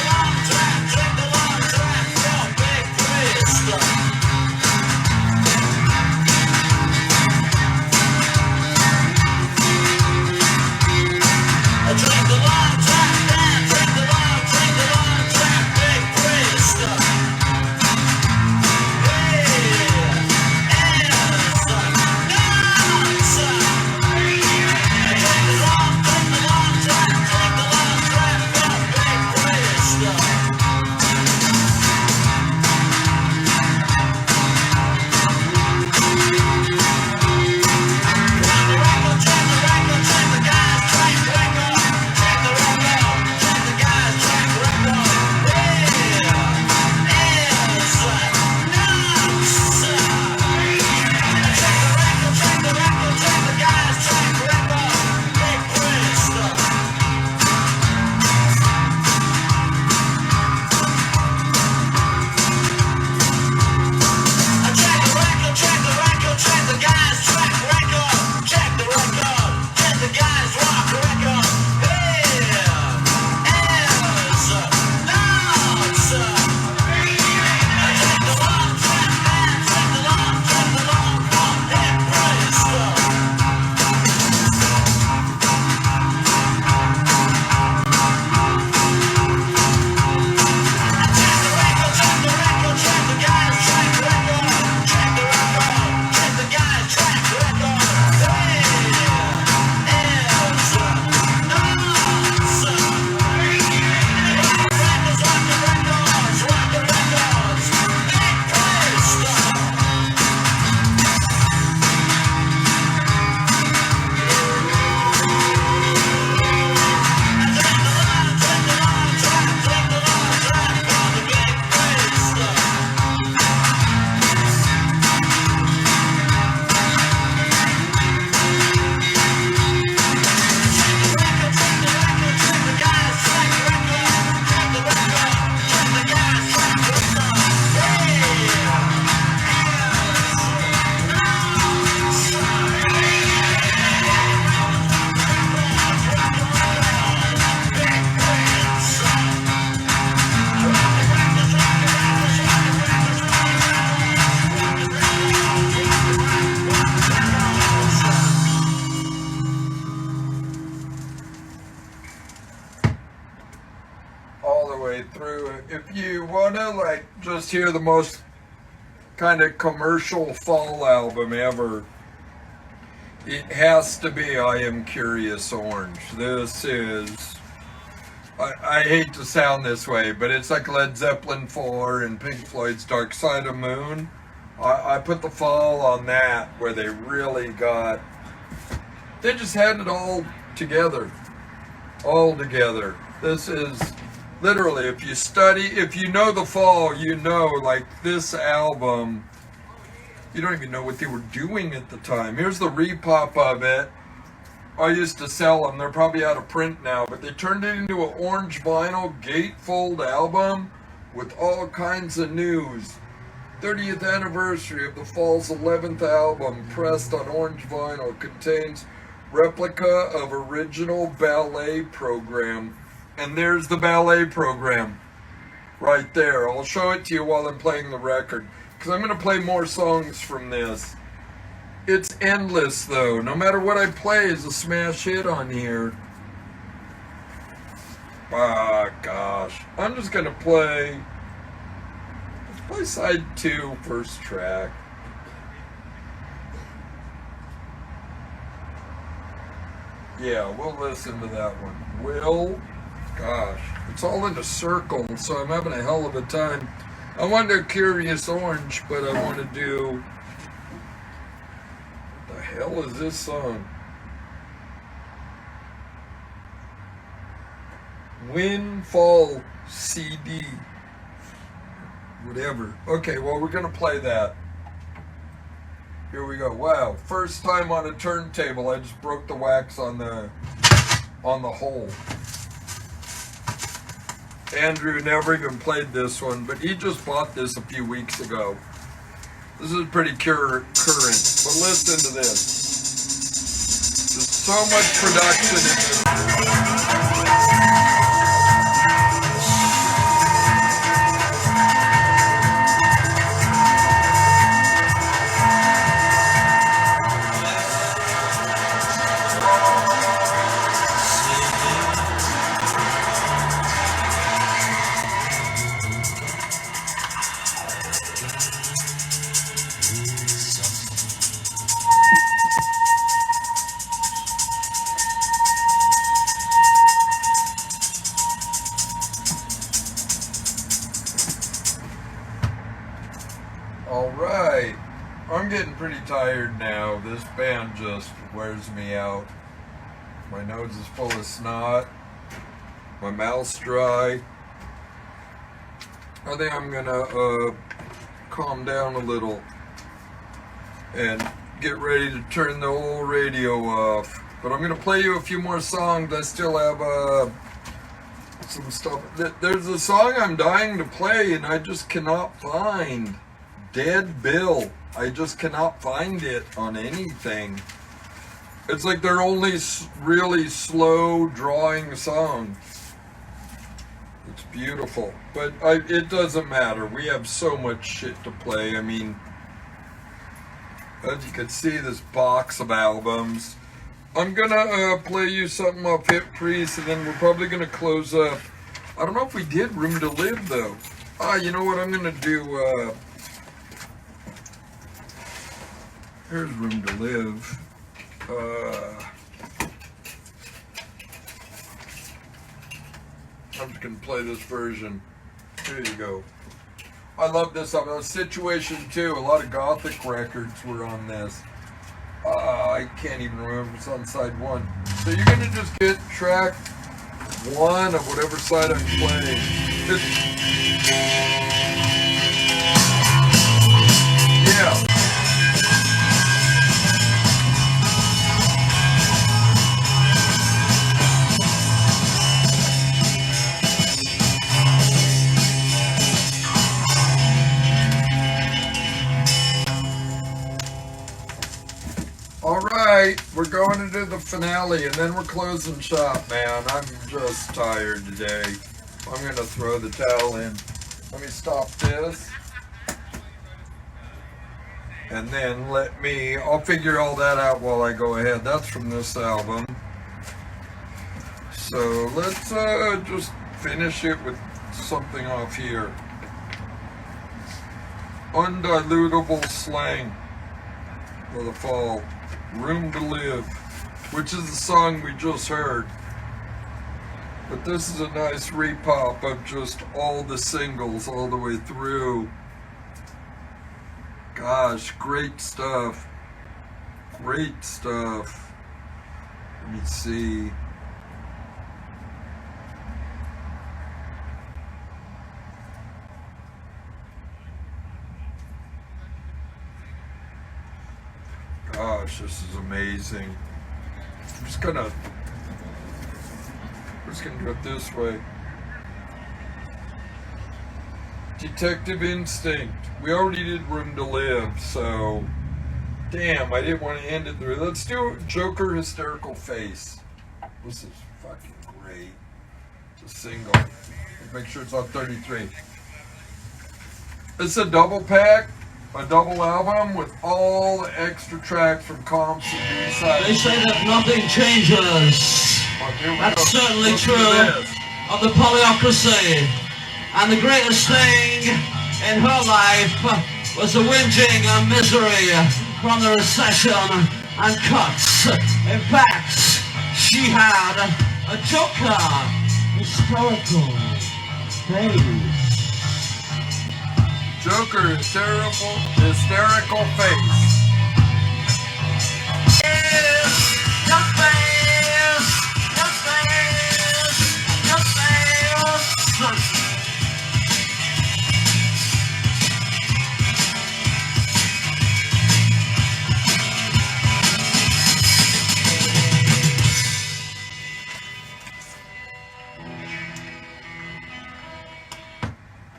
way through. If you wanna like just hear the most kind of commercial fall album ever, it has to be I Am Curious Orange. This is, I hate to sound this way, but it's like Led Zeppelin 4 and Pink Floyd's Dark Side of the Moon. I put the fall on that where they really got, they just had it all together. All together. This is literally, if you study, if you know the fall, you know, like this album, you don't even know what they were doing at the time. Here's the repop of it. I used to sell them. They're probably out of print now, but they turned it into an orange vinyl gatefold album with all kinds of news. 30th anniversary of the Fall's 11th album, pressed on orange vinyl, contains replica of original ballet program. And there's the ballet program right there. I'll show it to you while I'm playing the record, because I'm going to play more songs from this. It's endless though. No matter what I play is a smash hit on here. Ah, gosh. I'm just going to play, let's play side 2, first track. Yeah, we'll listen to that one. Will, gosh, it's all in a circle, so I'm having a hell of a time. I want to do Curious Orange, but I want to do, what the hell is this song? Windfall CD. Whatever. Okay, well, we're going to play that. Here we go. Wow, first time on a turntable, I just broke the wax on the hole. Andrew never even played this one, but he just bought this a few weeks ago. This is pretty current, but listen to this. There's so much production in this. Alright, I'm getting pretty tired now. This band just wears me out. My nose is full of snot. My mouth's dry. I think I'm gonna calm down a little and get ready to turn the whole radio off. But I'm gonna play you a few more songs. I still have some stuff. There's a song I'm dying to play and I just cannot find. Dead Bill. I just cannot find it on anything. It's like they're only really slow drawing songs. It's beautiful, but it doesn't matter. We have so much shit to play. I mean, as you can see, this box of albums. I'm gonna play you something off Hip Priest, and then we're probably gonna close up. I don't know if we did Room to Live though. You know what I'm gonna do? Here's Room to Live. I'm just gonna play this version. Here you go. I love this song. Situation 2. A lot of Gothic records were on this. I can't even remember if it's on side 1. So you're gonna just get track 1 of whatever side I'm playing. Yeah. Alright, we're going to do the finale and then we're closing shop, man. I'm just tired today. I'm going to throw the towel in. Let me stop this. And then I'll figure all that out while I go ahead. That's from this album. So let's just finish it with something off here. Undilutable slang for the fall. Room to Live, which is the song we just heard. But this is a nice repop of just all the singles all the way through. Gosh, great stuff. Great stuff. Let me see. Gosh, this is amazing. I'm just gonna do it this way. Detective Instinct. We already did Room to Live, so damn, I didn't want to end it there. Let's do Joker Hysterical Face. This is fucking great. It's a single. Let's make sure it's on 33. It's a double pack. A double album with all the extra tracks from comps and B-sides. They say that nothing changes. That's certainly true of the polyocracy. And the greatest thing in her life was the whinging and misery from the recession and cuts. In fact, she had a Joker hysterical face. Joker hysterical face.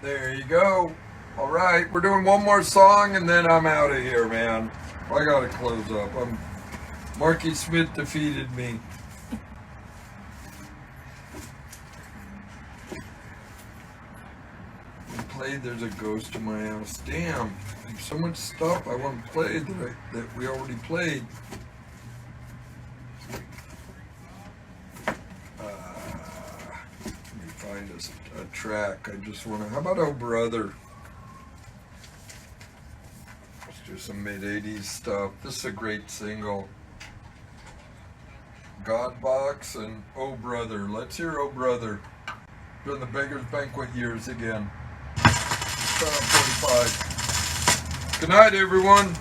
There you go. All right, we're doing one more song and then I'm out of here, man. I gotta close up. Marky Smith defeated me. There's a ghost in my house. Damn, there's so much stuff I want to play that we already played. Let me find a track. I just want to. How about Oh Brother? Let's do some mid-'80s stuff. This is a great single. God Box and Oh Brother. Let's hear Oh Brother. During the Beggar's Banquet years again. 45. Good night, everyone.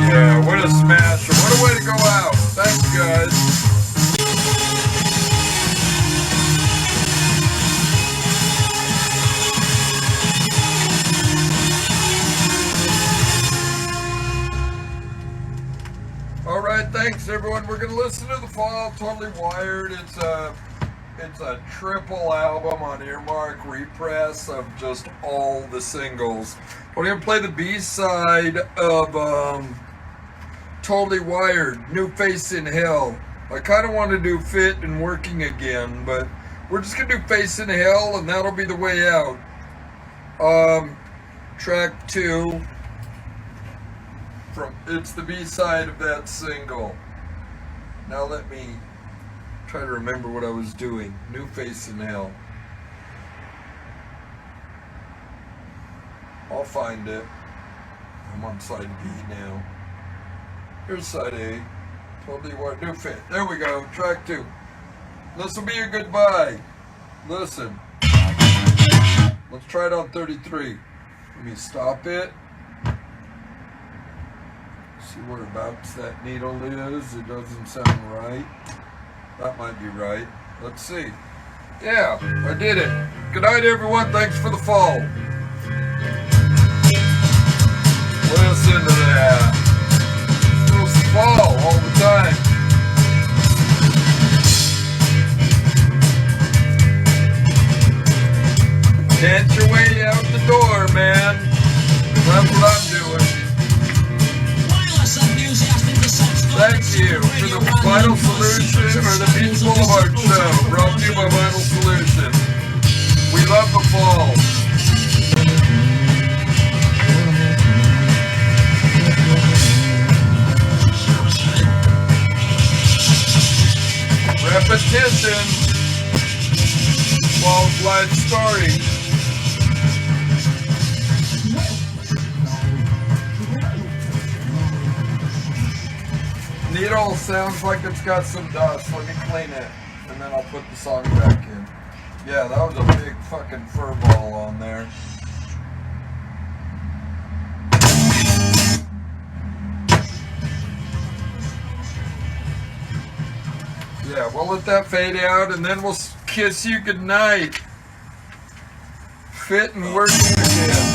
Yeah, what a smasher. What a way to go out. Thanks, guys. Alright, thanks everyone. We're gonna listen to The Fall, Totally Wired. It's a triple album on Earmark repress of just all the singles. We're gonna play the B-side of Totally Wired, New Face in Hell. I kinda want to do Fit and Working Again, but we're just gonna do Face in Hell and that'll be the way out. Track 2. It's the B-side of that single. Now let me try to remember what I was doing. New Face in Hell. I'll find it. I'm on side B now. Here's side A. Totally Wired. New Face. There we go. Track 2. This will be your goodbye. Listen. Let's try it on 33. Let me stop it. See whereabouts that needle is. It doesn't sound right. That might be right. Let's see. Yeah, I did it. Good night, everyone. Thanks for The Fall. Listen to that. It's The Fall all the time. Dance your way out the door, man. That's what I'm doing. Thank you for the Vital Solution or the Beach Boulevard Show, brought to you by Vital Solution. We love The Fall. repetition while life story. Needle sounds like it's got some dust. Let me clean it, and then I'll put the song back in. Yeah, that was a big fucking fur ball on there. Yeah, we'll let that fade out, and then we'll kiss you goodnight. Fit and working again.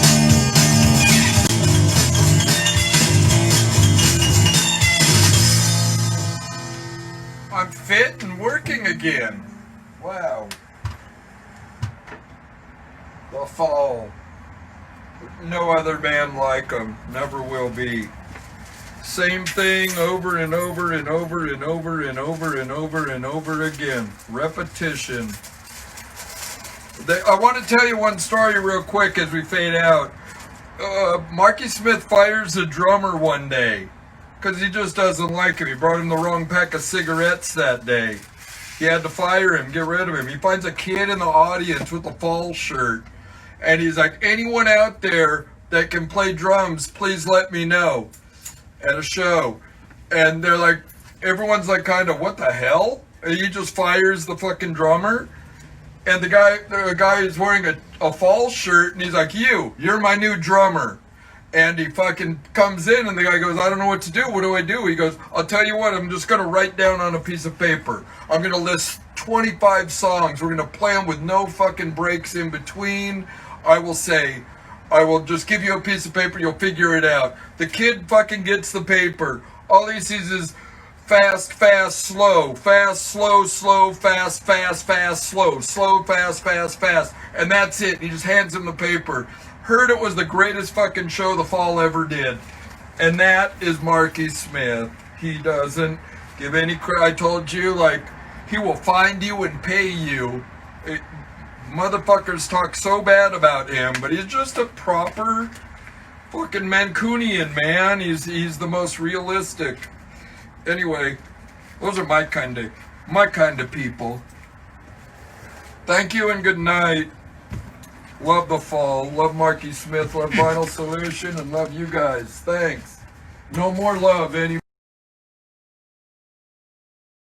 I'm fit and working again. Wow. The Fall. No other band like them. Never will be. Same thing over and over and over and over and over and over and over again. Repetition. I want to tell you one story real quick as we fade out. Marky Smith fires a drummer one day because he just doesn't like him. He brought him the wrong pack of cigarettes that day. He had to fire him, get rid of him. He finds a kid in the audience with a Fall shirt, and he's like, anyone out there that can play drums, please let me know at a show. And they're like, everyone's like, kind of, what the hell? And he just fires the fucking drummer. And the guy is wearing a Fall shirt, and he's like, you're my new drummer. And he fucking comes in, and the guy goes, I don't know what to do. What do I do? He goes, I'll tell you what, I'm just going to write down on a piece of paper. I'm going to list 25 songs. We're going to play them with no fucking breaks in between. I will just give you a piece of paper. You'll figure it out. The kid fucking gets the paper. All he sees is fast, fast, slow, fast, slow, slow, fast, fast, fast, slow, slow, fast, fast, fast. And that's it. He just hands him the paper. Heard it was the greatest fucking show the Fall ever did. And that is Marky Smith. He doesn't give any credit. I told you, like, he will find you and pay you. Motherfuckers talk so bad about him, but he's just a proper fucking Mancunian man. He's the most realistic. Anyway, those are my kind of people. Thank you and good night. Love the Fall, love Marky Smith, love Vinyl Solution, and love you guys. Thanks. No more love anymore.